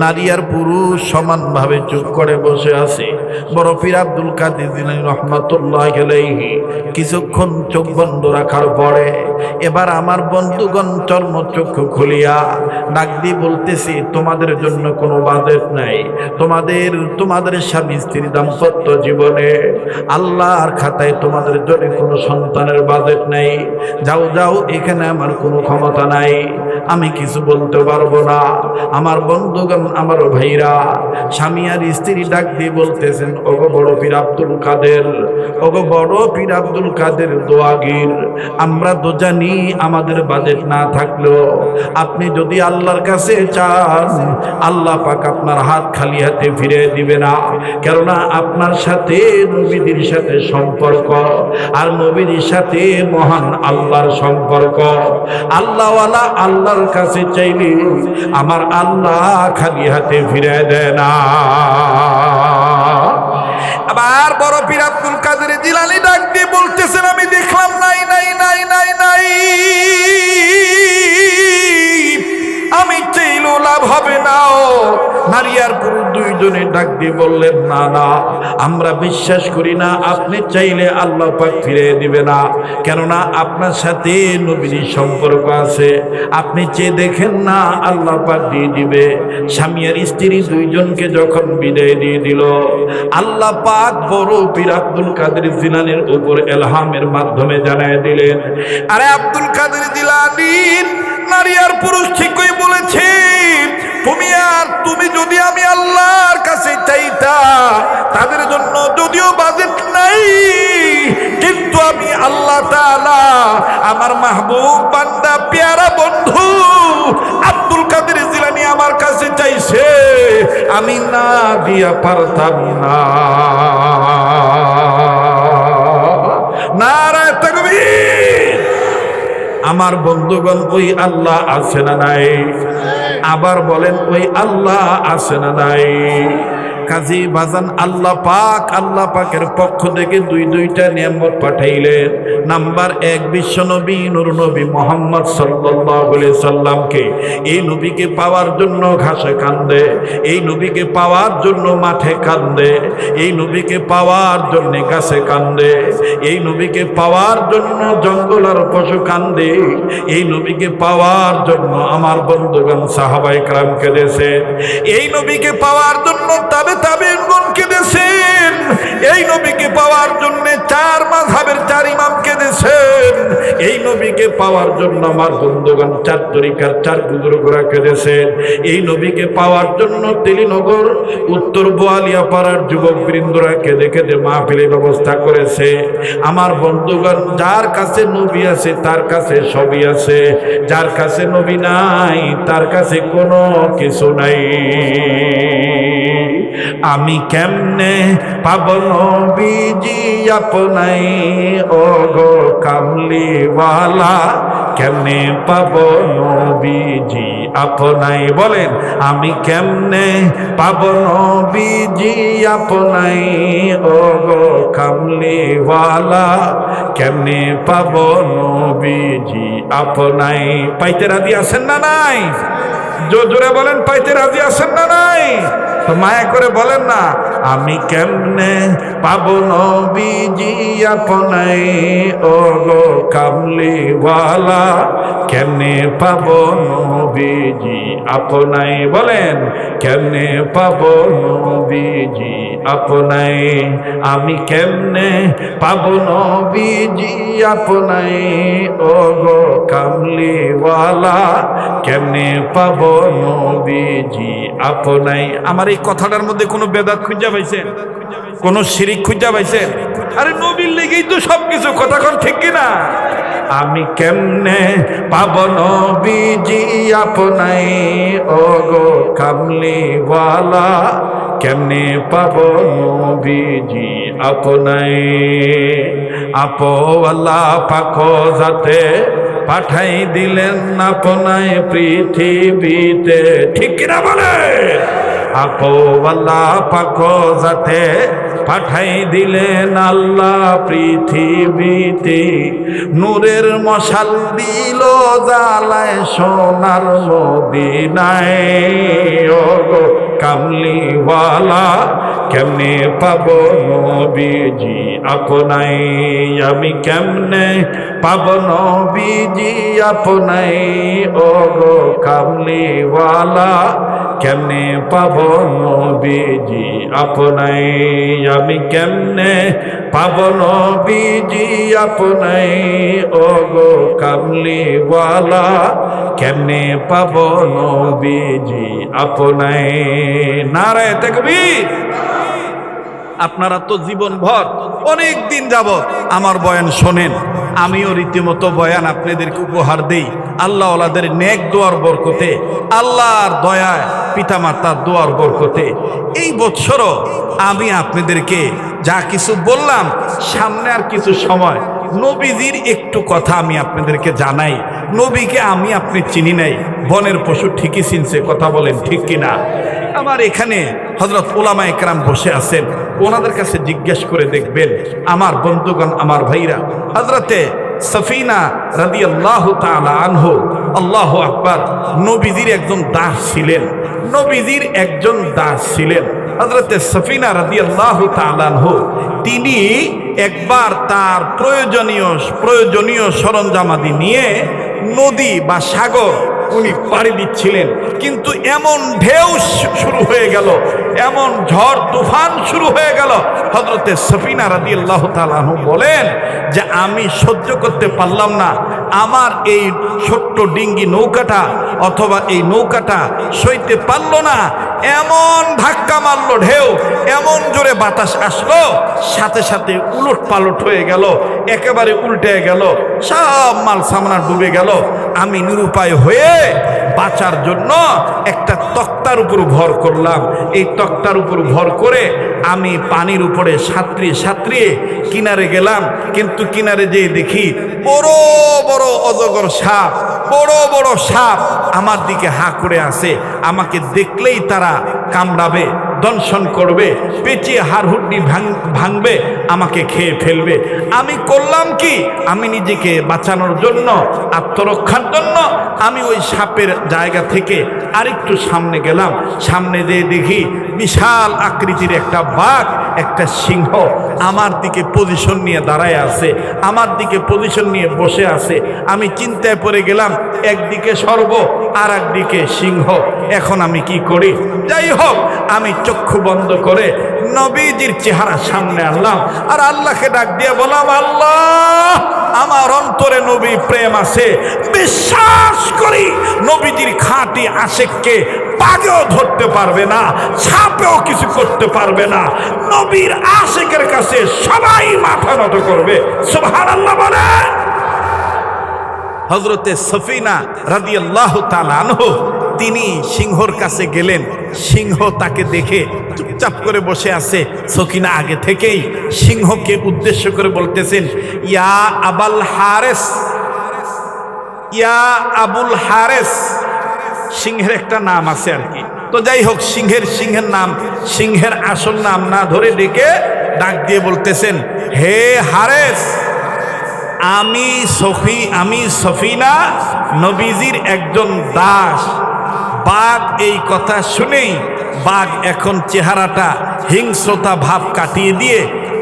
নারী আর পুরুষ সমানভাবে চুপ করে বসে আছে। বড় পীর আব্দুল কাদের জিলানী রহমাতুল্লাহ আলাইহি কিছুক্ষণ চোখ বন্ধ রাখার পরে এবার আমার বন্ধুগণ চর্মচক্ষু খুলিয়া ডাক দিয়ে বলতেছি, তোমাদের জন্য কোনো বাজেট নাই। তোমাদের স্বামী স্ত্রী দাম্পত্য জীবনে আল্লাহর খাতায় তোমাদের জন্য কোনো সন্তানের বাজেট নাই। যাও যাও, এখানে আমার কোনো ক্ষমতা নাই, আমি কিছু বলতে পারবো না। আমার বন্ধুগণ, আমার ভাইরা, স্বামী আর স্ত্রী ডাক দিয়ে বলতেছেন, ওগো বড় পীর আব্দুল কাদের, ওগো বড় পীর আব্দুল কাদের দোয়াগীর, আমরা তো জানি আমাদের বাজেট না থাকলেও আপনি যদি আল্লাহর কাছে চান, আল্লাহ পাক আপনার হাত খালি হাতে ফিরে দিবে না। কেননা আপনার সাথে নবীদের সাথে সম্পর্ক, আর নবীর সাথে মহান আল্লাহর সম্পর্ক। আল্লাহওয়ালা আল্লাহর কাছে চাইলে আমার আল্লাহ খালি হাতে ফিরে দেয় না। আবার বড় পীর আব্দুল কাদের জিলানী ডাক দিয়ে বলতেছেন, আমি দেখলাম নাই নাই নাই নাই নাই, আমি চাইলেও লাভ হবে না। নারী আর পুরুষ দুইজনে ডাক দিয়ে বললেন, না না, আমরা বিশ্বাস করি না আপনি চাইলে আল্লাহ পাক ফিরে দিবে না। কেননা আপনার সাথে নবীর সম্পর্ক আছে, আপনি চেয়ে দেখেন না, আল্লাহ পাক দিয়ে দিবে। স্বামী আর স্ত্রী দুইজনকে যখন বিদায় দিয়ে দিল, আল্লাহ পাক বড় পীর আব্দুল কাদের জিলানীর উপর ইলহামের মাধ্যমে জানায় দিলেন, আরে আব্দুল কাদের জিলানী, নারী আর পুরুষ ঠিকই বলেছে, তুমি যদি আমি আল্লাহর কাছে চাইতা, তাদের জন্য যদিও বাজেট নাই, কিন্তু আমি আল্লাহ তাআলা আমার মাহবুব বান্দা পেয়ারা বন্ধু আব্দুল কাদের জিলানী আমার কাছে চাইছে, আমি না দিয়া পারতাম না। নারায়ে তাকবীর। আমার বন্ধুগণ, ওই আল্লাহ আছে না নাই? আবার বলেন, ওই আল্লাহ আছে না নাই? কাজী বাজান, আল্লাহ পাকের পক্ষ থেকে দুইটা নিয়ামত পাঠাইলেন। নাম্বার 1, বিশ্বনবী নূর নবী মুহাম্মদ সাল্লাল্লাহু আলাইহি সাল্লামকে। এই নবীকে পাওয়ার জন্য ঘাসে কান্দে, এই নবীকে পাওয়ার জন্য মাঠে কান্দে, এই নবীকে পাওয়ার জন্য গাছে কান্দে, এই নবীকে পাওয়ার জন্য জঙ্গল আর পশু কান্দে, এই নবীকে পাওয়ার জন্য আমার বন্ধুগণ সাহাবায়ে কেরাম কেঁদেছেন, এই নবীকে পাওয়ার জন্য তাবেঈনগণ কেঁদেছেন, এই নবীকে পাওয়ার জন্য 4 মাযহাবের 4 ইমাম কেঁদেছেন, এই নবীকে পাওয়ার জন্য আমার বন্ধুগণ 4 তরিকার 4 বুজুর্গরা কেঁদেছেন, এই নবীকে পাওয়ার জন্য তেলিনগর উত্তর বোয়ালিয়া পাড়ার যুবক বৃন্দরা কেঁদে কেঁদে মাহফিলের ব্যবস্থা করেছে। আমার বন্ধুগণ, যার কাছে নবী আছে তার কাছে সবই আছে, যার কাছে নবী নাই তার কাছে কোনো কিছু নাই। আমি কেমনে পাব নবীজি আপনাই, ও গো কামলিওয়ালা, কেমনে পাব নবীজি আপনাই? বলেন, আমি কেমনে পাব নবীজি আপনাই, ও গো কামলিওয়ালা, কেমনে পাব নবীজি আপনাই? পাইতে রাজি আছেন না নাই? জোরে বলেন, পাইতে রাজি আছেন না নাই? তো মায়া করে বলেন না, আমি কেমনে পাবো নবীজি আপনাই, ও গো কামলিওয়ালা, কেমনে পাবো নবীজি আপনাই? বলেন, কেমনে পাবো নবীজি আপনাই? আমি কেমনে পাবো নবীজি আপনাই, ও গো কামলিওয়ালা, কেমনে পাবো নবীজি আপনাই? আমার এই কথাটার মধ্যে কোনো বেদাত খুঁজা পাইছেন? কোন শিরিক খুঁজা পাইছেন? আরে নবীর লেগেই তো সবকিছু, কথা কোন ঠিক কিনা? আমি কেমনে পাব নবীজি আপনাই, ও গো কামলিওয়ালা, কেমনে পাব নবীজি আপনাই? আপওয়ালা পাক যাতে পাঠাই দিলেন আপনায় পৃথিবীতে, ঠিক কিনা বলে? আপওয়ালা পাক যাতে পাঠাই দিলেন আল্লাহ পৃথিবীতে, নূরের মশাল দিল জ্বালায় সোনার মদিনায়। ওগো কামলিওয়ালা কেমনে পাবো নবীজি আপনাই, আমি কেমনে পাবো নবীজি আপনাই। ওগো কামলিওয়ালা কেমনে পাবো নবীজি আপনাই, আমি কেমনে পাবো নবীজি আপনাই। ওগো কামলিওয়ালা কেমনে পাবো নবীজি আপনাই। নারায়ে তাকবীর। আপনারা তো জীবনভর অনেক দিন যাবত আমার বয়ান শোনেন, আমিও রীতিমতো বয়ান আপনাদেরকে উপহার দেই আল্লাহ ওয়ালাদের নেক দোয়ার বরকতে, আল্লাহর দয়ায়, পিতামাতার দোয়ার বরকতে। এই বৎসরও আমি আপনাদেরকে যা কিছু বললাম, সামনে আর কিছু সময় নবীজির একটু কথা আমি আপনাদেরকে জানাই। নবীকে আমি আপনি চিনি নাই, বনের পশু ঠিকই চিনছে, কথা বলেন ঠিক কিনা? আমার এখানে হযরত উলামা একরাম বসে আছেন, ওনাদের কাছে জিজ্ঞেস করে দেখবেন আমার বন্ধুগণ, আমার ভাইরা। হযরতে সফিনা রাদিয়াল্লাহু তাআলা আনহু, আল্লাহু আকবার, নবীজির একজন দাস ছিলেন, নবীজির একজন দাস ছিলেন হযরতে সফিনা রাদিয়াল্লাহু তাআলা আনহু। তিনি একবার তার প্রয়োজনীয় সরঞ্জামাদি নিয়ে নদী বা সাগর উনি পাড়ি দিচ্ছিলেন, কিন্তু এমন ঢেউ শুরু হয়ে গেল, এমন ঝড় তুফান শুরু হয়ে গেল। হযরতে সফিনা রাদিয়াল্লাহু তাআলা আনহু বলেন যে আমি সহ্য করতে পারলাম না, আমার এই ছোট্ট ডিঙ্গি নৌকাটা অথবা এই নৌকাটা সইতে পারলো না। এমন ধাক্কা মারলো ঢেউ, এমন জোরে বাতাস আসলো, সাথে সাথে উলট পালট হয়ে গেল, একেবারে উল্টে গেল, সব মাল সামনা ডুবে গেল। আমি নিরুপায় হয়ে বাঁচার জন্য একটা তক্তার উপর ভর করলাম। এই তক্তার উপর ভর করে আমি পানির উপরে সাঁতরিয়ে কিনারে গেলাম, কিন্তু কিনারে যেয়ে দেখি বড় বড় অজগর সাপ, বড় বড় সাপ আমার দিকে হা করে আসে। আমাকে দেখলেই তারা কামড়াবে, দংশন করবে, পেঁচিয়ে হাড়হুড্ডি ভাঙবে, আমাকে খেয়ে ফেলবে। আমি করলাম কি, আমি নিজেকে বাঁচানোর জন্য, আত্মরক্ষার জন্য আমি ওই সাপের জায়গা থেকে আরেকটু সামনে গেলাম। সামনে যেয়ে দেখি বিশাল আকৃতির একটা বাঘ, একটা সিংহ আমার দিকে পজিশন নিয়ে দাঁড়ায় আছে, আমার দিকে পজিশন নিয়ে বসে আছে। আমি চিন্তায় পড়ে গেলাম, একদিকে সর্ব আর একদিকে সিংহ, এখন আমি কি করি? যাই হোক, আমি চক্ষু বন্ধ করে নবীজির চেহারা সামনে আনলাম আর আল্লাহকে ডাক দিয়ে বললাম, আল্লাহ, আমার অন্তরে নবী প্রেম আছে, বিশ্বাস করি নবীজির খাঁটি আশিককে বাঘেও ধরতে পারবে না, সাপেও কিছু করতে পারবে না। নবীর আশিকের কাছে সবাই মাথা নত করবে। সুবহানাল্লাহ বলে। হযরতে সফিনা রাদিয়াল্লাহু তাআলা আনহু তিনি সিংহর কাছে গেলেন। সিংহ তাকে দেখে চুপচাপ করে বসে আছে। সকিনা আগে থেকেই সিংহকে উদ্দেশ্য করে বলতেছেন, ইয়া আবুল হারেস, ইয়া আবুল হারেস। সিংহের একটা নাম আছে আর কি। তো যাই হোক, সিংহের নাম, সিংহের আসল নাম না ধরে ডেকে ডাক দিয়ে বলতেছেন, হে হারেস, আমি সফিনা নবীজির একজন দাস। বাঘ এই কথা শুনেই বাঘ এখন চেহারাটা হিংস্রতা ভাব কাটিয়ে দিয়ে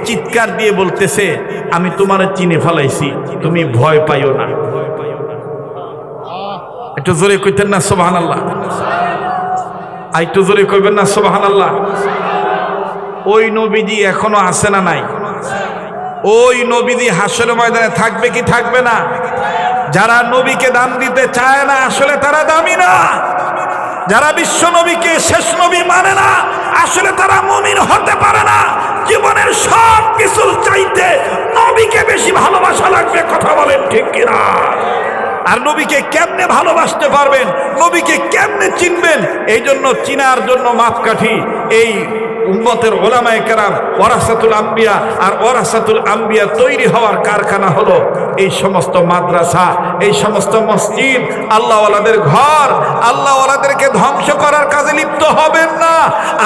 চিৎকার দিয়ে বলতেছে, আমি তোমার চিনে ফেলাইছি, তুমি ভয় পাইও না। একটু জোরে কইতেন না সুবহানাল্লাহ? একটু জোরে কইবেন না সুবহানাল্লাহ? ওই নবীজি এখনো আছে না নাই? ওই নবীজি হাসরের ময়দানে থাকবে কি থাকবে না? যারা নবীকে দাম দিতে চায় না, আসলে তারা দামি না। যারা বিশ্ব নবীকে শেষ নবী মানে না, আসলে তারা মুমিন হতে পারে না। জীবনের সব কিছুর চাইতে নবীকে বেশি ভালোবাসা লাগবে, কথা বলেন ঠিক কিনা? আর নবীকে কেমনে ভালোবাসতে পারবেন, নবীকে কেমনে চিনবেন? এই জন্য চিনার জন্য মাপকাঠি এই উম্মতের ওলামায়ে কেরাম ওয়ারাসাতুল আম্বিয়া, আর ওয়ারাসাতুল আম্বিয়া তৈরি হওয়ার কারখানা হলো এই সমস্ত মাদ্রাসা, এই সমস্ত মসজিদ, আল্লাহওয়ালাদের ঘর। আল্লাহওয়ালাদেরকে ধ্বংস করার কাজে লিপ্ত হবেন না,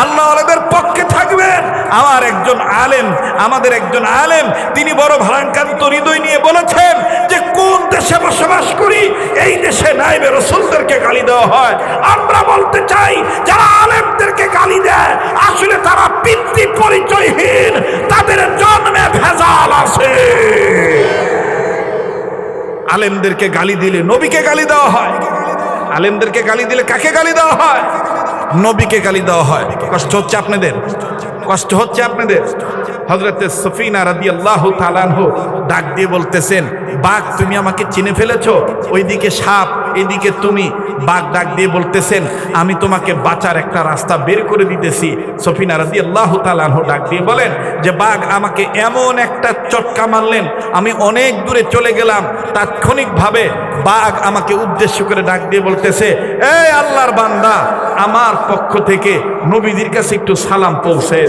আল্লাহওয়ালাদের পক্ষে থাকবেন। আমার একজন আলেম, আমাদের একজন আলেম, তিনি বড় ভারাক্রান্ত হৃদয় নিয়ে বলেছেন যে কোন দেশে বসবাস করি এই দেশে নাইবে রাসূলদেরকে গালি দেওয়া হয়। আমরা বলতে চাই যারা আলেমদেরকে গালি দেয় আসলে তারা পিতৃ পরিচয়হীন, তাদের জন্মে ভেজাল আছে। আলেমদেরকে গালি দিলে নবীকে গালি দেওয়া হয়, আলেমদেরকে গালি দিলে কাকে গালি দেওয়া হয়? নবীকে গালি দেওয়া হয়। কষ্ট হচ্ছে আপনাদের? কষ্ট হচ্ছে আপনাদের? হযরতে সফিনা রাদিয়াল্লাহু তাআলা আনহু ডাক দিয়ে বলতেছেন, বাঘ তুমি আমাকে চিনে ফেলেছো, ওইদিকে সাপ এইদিকে তুমি। বাঘ ডাক দিয়ে বলতেছেন, আমি তোমাকে বাঁচার একটা রাস্তা বের করে দিতেছি। সফিনা রাদিয়াল্লাহু তাআলা আনহু ডাক দিয়ে বলেন যে বাঘ আমাকে এমন একটা চটকা মারলেন, আমি অনেক দূরে চলে গেলাম। তাৎক্ষণিকভাবে বাঘ আমাকে উদ্দেশ্য করে ডাক দিয়ে বলতেছে, এই আল্লাহর বান্দা, আমার পক্ষ থেকে নবীজির কাছে একটু সালাম পৌঁছে।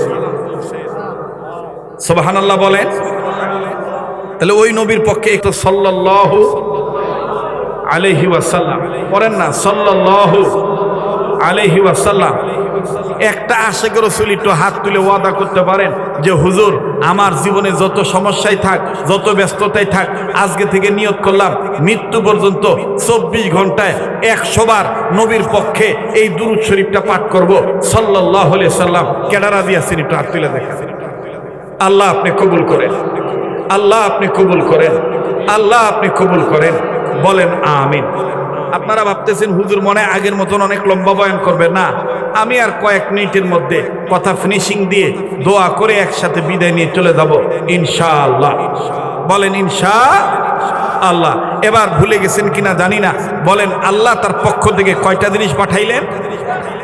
সুবহানাল্লাহ বলেন। তাহলে ওই নবীর পক্ষে একটু সাল্লাল্লাহু আলাইহি ওয়াসাল্লাম পড়েন না, সাল্লাল্লাহু আলাইহি ওয়াসাল্লাম। একটা আশিক রাসূল একটু হাত তুলে ওয়াদা করতে পারেন যে হুজুর আমার জীবনে যত সমস্যাই থাক, যত ব্যস্ততাই থাক, আজকে থেকে নিয়ত করলাম মৃত্যু পর্যন্ত 24 ঘন্টায় 100 বার নবীর পক্ষে এই দুরূদ শরীফটা পাঠ করব সাল্লাল্লাহু আলাইহি সাল্লাম। কেডারা দিয়াছেন একটু হাত তুলে দেখা। আল্লাহ আপনি কবুল করেন, আল্লাহ আপনি কবুল করেন, আল্লাহ আপনি কবুল করেন। বলেন আমিন। আপনারা ভাবতেছেন হুজুর মনে আগের মতন অনেক লম্বা বয়ান করবে না, আমি আর কয়েক মিনিটের মধ্যে কথা ফিনিশিং দিয়ে দোয়া করে একসাথে বিদায় নিয়ে চলে যাব ইনশাআল্লাহ। বলেন ইনশাআল্লাহ। এবার ভুলে গেছেন কিনা জানি না, বলেন আল্লাহ তার পক্ষ থেকে কয়টা জিনিস পাঠাইলেন?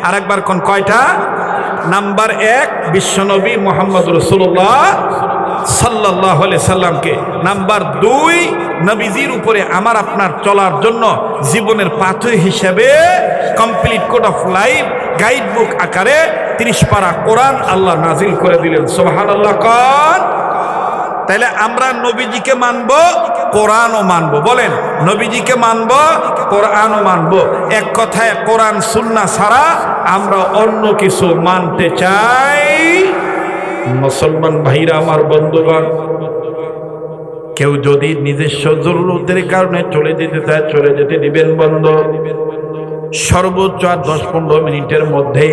আর একবার কোন কয়টা? নাম্বার 1 বিশ্বনবী মুহাম্মদ রাসূলুল্লাহ সাল্লাল্লাহু আলাইহি সাল্লামকে। নাম্বার 2 নবীজির উপরে আমার আপনার চলার জন্য জীবনের পাথেয় হিসেবে complete code of life guide book আকারে 30 পারা কোরআন আল্লাহ নাজিল করে দিলেন। সুবহানাল্লাহ কোন। তাহলে আমরা নবীজিকে মানব, কোরআনও মানব। বলেন নবীজিকে মানব, কোরআনও মানব। এক কথায় কোরআন সুন্নাহ ছাড়া আমরা অন্য কিছু মানতে চাই। মুসলমান ভাইরা আমার, বন্ধুগণ, কেউ যদি নিজস্ব জরুরতের কারণে চলে যেতে চায় চলে যেতে দিবেন বন্ধ। সর্বোচ্চ 10-15 মিনিটের মধ্যে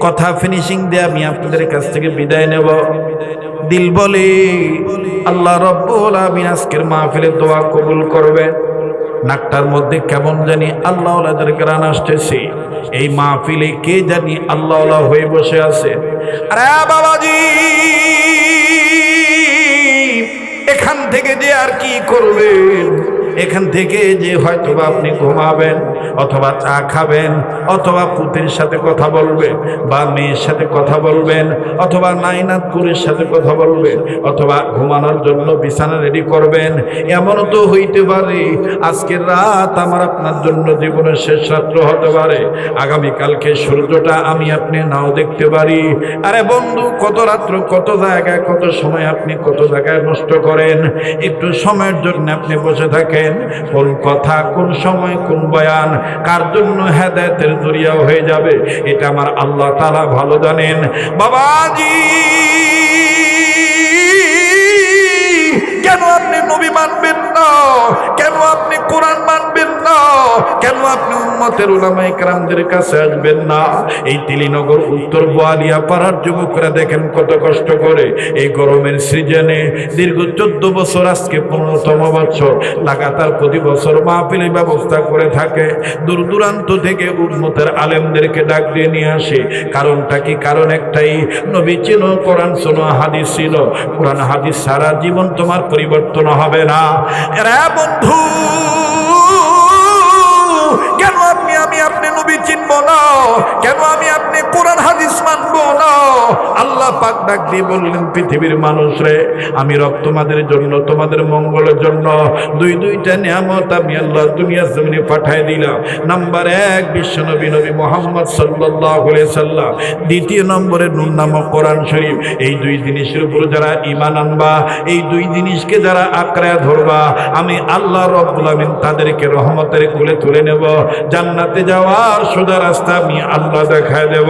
কথা ফিনিশিং দিয়ে আমি আপনাদের কাছ থেকে বিদায় নেব। দিল বলে আল্লাহ রাব্বুল আলামিন আজকের মাহফিলে দোয়া কবুল করবেন। নাকটার মধ্যে কেমন জানি আল্লাহওয়ালাদের গান আসতেছে। এই মাহফিলে কে জানি আল্লাহওয়ালা হয়ে বসে আছে। আরে বাবাজি, এখান থেকে যে আর কি করবেন? এখান থেকে যে হয়তোবা আপনি ঘুমাবেন, অথবা চা খাবেন, অথবা পুতের সাথে কথা বলবেন, বা মেয়ের সাথে কথা বলবেন, অথবা নাইনাথপুরের সাথে কথা বলবেন, অথবা ঘুমানোর জন্য বিছানা রেডি করবেন। এমনও তো হইতে পারে আজকের রাত আমার আপনার জন্য জীবনের শেষ রাত্র হতে পারে। আগামীকালকে সূর্যটা আমি আপনি নাও দেখতে পারি। আরে বন্ধু, কত রাত্র, কত জায়গায়, কত সময় আপনি কত জায়গায় নষ্ট করেন। একটু সময়ের জন্য আপনি বসে থাকেন। কোন কথা, কোন সময়, কোন বয়ান কার জন্য হেদায়েতের জরিয়া হয়ে যাবে, এটা আমার আল্লাহ তাআলা ভালো জানেন। বাবাজি, কেন আপনি নবী মানবেন না? কেন আপনি কোরআন মানবেন না? কেন আপনি উম্মতের উলামায়ে কেরামদের কাছে আসবেন না? এই তিলিনগর উত্তর বোয়ালিয়া পাড়ার যুবকরা দেখেন কত কষ্ট করে এই গরমের সিজনে দীর্ঘ 14 বছর, আজকে 15তম বছর লাগাতার প্রতি বছর মাহফিলের ব্যবস্থা করে থাকে। দূর দূরান্ত থেকে উম্মতের আলেমদেরকে ডাক দিয়ে নিয়ে আসে। কারণটা কি? কারণ একটাই, নবী ছিল, কোরআন ছিল, হাদিস ছিল। কোরআন হাদিস সারা জীবন তোমার পরিবর্তন হবে না। এরা বন্ধু, কেন আপনি নবী চিনব না? কেন আমি আপনি কোরআন হাদিস মানব না? আল্লাহ পাক ডাক দিয়ে বললেন, পৃথিবীর মানুষ রে, আমি রব তোমাদের জন্য, তোমাদের মঙ্গলের জন্য দুইটা নিয়ামত আমি আল্লাহ দুনিয়ার জমিনে পাঠায় দিলাম। নাম্বার 1 বিশ্বনবী নবী মুহাম্মদ সাল্লাল্লাহু আলাইহি সাল্লাম, দ্বিতীয় নম্বরে নূর নামক কোরআন শরীফ। এই দুই জিনিসের উপর যারা ঈমান আনবা, এই দুই জিনিসকে যারা আঁকড়ে ধরবা, আমি আল্লাহ রব্বুল আমিন তাদেরকে রহমতের কোলে তুলে নেব। জান্নাতে যাওয়ার সোজা রাস্তা আমি আল্লাহ দেখায় দেব।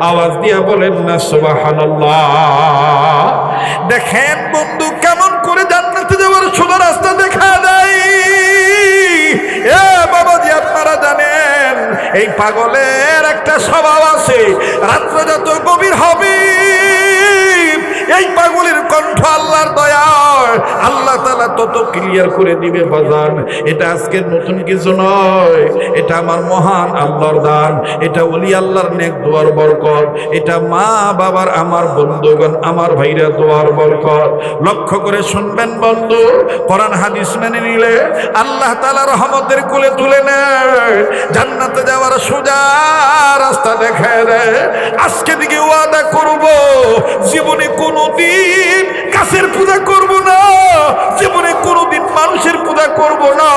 আওয়াজ দিয়া বলেন না সুবহানাল্লাহ। দেখেন বন্ধু, কেমন করে জান্নাতে যাওয়ার সোজা রাস্তা দেখা দেয়। এ বাবাজি, আপনারা জানেন এই পাগলের একটা স্বভাব আছে, রাত্রে যত গভীর হবে এই পাগলের কণ্ঠ আল্লাহর দয়ায় আল্লাহ তাআলা তত ক্লিয়ার করে দিবে বাজান। এটা আজকে নতুন কিছু নয়, এটা আমার মহান আল্লাহর দান, এটা ওলি আল্লাহর নেক দোয়ার বরকত, এটা মা বাবার, আমার বন্ধুগণ, আমার ভাইরা দোয়ার বরকত। লক্ষ্য করে শুনবেন বন্ধু, কোরআন হাদিস মেনে নিলে আল্লাহ তাআলা রহমতের কোলে তুলে নেয়, জান্নাতে যাওয়ার সোজা রাস্তা দেখায় দেয়। আজকে থেকে ওয়াদা করব, জীবনে কোনোদিন গাছের পূজা করব না, জীবনে কোনোদিন মানুষের পূজা করব না,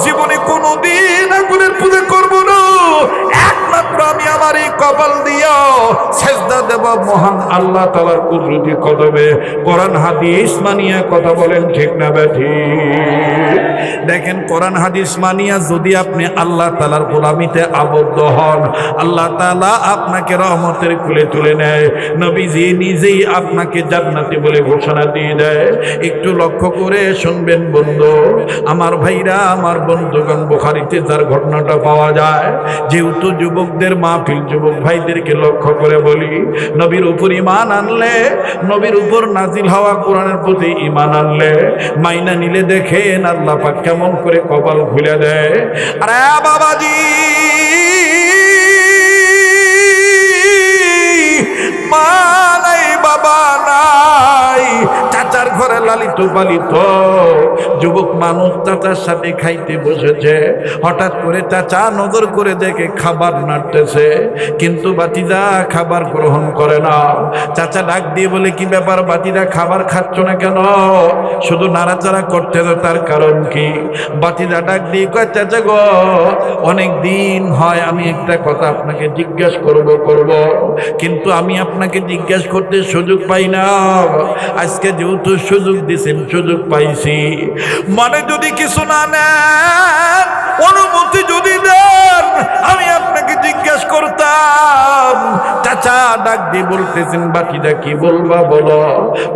জীবনে কোনোদিন আগুনের পূজা করব না। একমাত্র আমি আমার এই কপাল দিয়া সেজদা দেব মহান আল্লাহ তাআলার কুদরতি কদমে। কোরআন হাদিস মানিয়া কথা বলেন, ঠিক না ঠিক? দেখেন, কোরআন হাদিস মানিয়া যদি আপনি আল্লাহ তাআলার গোলামিতে আবদ্ধ হন, আল্লাহ তাআলা আপনাকে রহমতের কোলে তুলে নেয়। নবীজি নিজেই আপনাকে জান্নাতি বলে ঘোষণা দিয়ে দেয়। একটু লক্ষ্য করে শুনবেন বন্ধু, আমার ভাইরা, আমার বন্ধুগণ, বুখারীতে যার ঘটনাটা পাওয়া যায়। যেহেতু যুবকদের মাহফিল, যুবক ভাইদেরকে লক্ষ্য করে বলি, নবীর উপর ঈমান আনলে, নবীর উপর নাজিল হওয়া কোরআনের প্রতি ঈমান আনলে, মাইনা নিলে দেখেন আল্লাহ পাক কেমন করে কপাল খুলে দেয়। আরে বাবাজি, মা নাই, বাবা নাই, চাচার ঘরে লালিত পালিত যুবক মানুষ চাচার সাথে খাইতে বসেছে। হঠাৎ করে চাচা নজর করে দেখে খাবার নাড়তেছে, কিন্তু বাতিদা খাবার গ্রহণ করে না। চাচা ডাক দিয়ে বলে, কি ব্যাপার বাতিদা, খাবার খাচ্ছ না কেন? শুধু নাড়াচাড়া করতেছে, তার কারণ কি? বাতিদা ডাক দিয়ে কয়, চাচা গো, অনেক দিন হয় আমি একটা কথা আপনাকে জিজ্ঞেস করব, কিন্তু আমি আপনাকে জিজ্ঞেস করতে সুযোগ পাই না। আজকে যেহেতু সুযোগ দিছেন, সুযোগ পাইছি, মানে যদি কিছু না নেন, অনুমতি যদি দেন, আমি আপনাকে জিজ্ঞেস করতাম। চাচা ডাক দিয়ে বলতেছেন, বাকিটা কি বলবা বলো।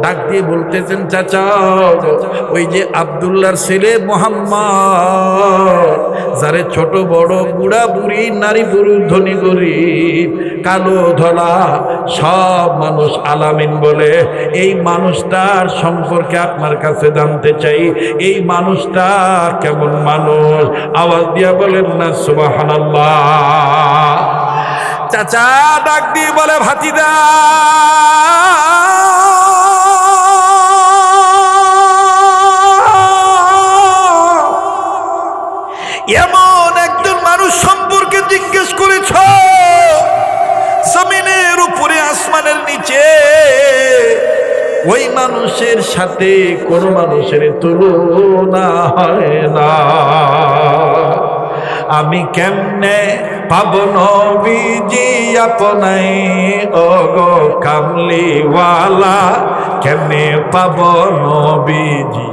ডাক দিয়ে বলতেছেন, চাচা ওই যে আব্দুল্লাহর ছেলে মুহাম্মদ, যারে ছোট বড়, বুড়া বুড়ি, নারী পুরুষ, ধনী গরিব, কালো ধলা সব মানুষ আলামিন বলে, এই মানুষটার সম্পর্কে আপনার কাছে জানতে চাই। এই মানুষটা কেমন মানুষ? আওয়াজ দিয়া বলেন না সুবহানাল্লাহ। চাচা ডাক দিয়ে বলে, ভাতিদা এমন একজন মানুষ সম্পর্কে জিজ্ঞেস করেছ, জমিনের উপরে আসমানের নিচে, ওই মানুষের সাথে কোন মানুষের তুলনা হয় না। আমি কেমনে পাব নবীজি আপনাই, ও গো কামলিওয়ালা, কেমনে পাব নবীজি?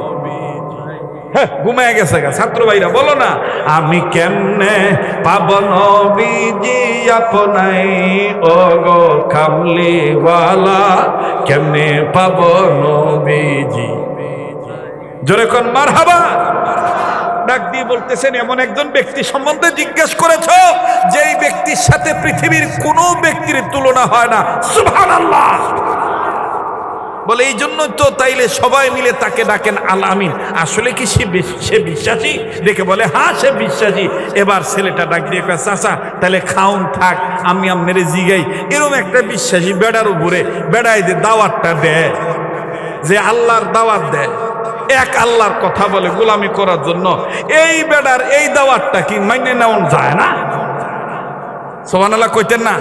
ঘুমায় গেছে গা ছাত্র ভাইরা, বলো না, আমি কেমনে পাব নবীজি আপনাই, ও গো কামলিওয়ালা, কেমনে পাব নবীজি? জোরে কোন মারহাবা। ডাক দিয়ে বলতেছেন, এমন একজন ব্যক্তি সম্বন্ধে জিজ্ঞেস করেছ, যেই ব্যক্তির সাথে পৃথিবীর কোনো ব্যক্তির তুলনা হয় না। সুবহানাল্লাহ। বলে, এই জন্য তো তাইলে সবাই মিলে তাকে ডাকেন আল আমিন। আসলে কি সে বিশ্বাসী? দেখে বলে, হ্যাঁ সে বিশ্বাসী। এবার ছেলেটা ডাক দিয়ে কয়, চাচা তাহলে খাউন থাক, আমি আপনারে জিগাই। এরকম একটা বিশ্বাসী বেড়ার উপরে বেড়াই দিয়ে দাওয়াতটা দেয়, যে আল্লাহর দাওয়াত দেয়, এক আল্লাহর কথা বলে গোলামি করার জন্য। এই বেড়ার এই দাওয়াতটা কি মাইনে নেওয়া যায় না? সুবহানাল্লাহ কইতেন না?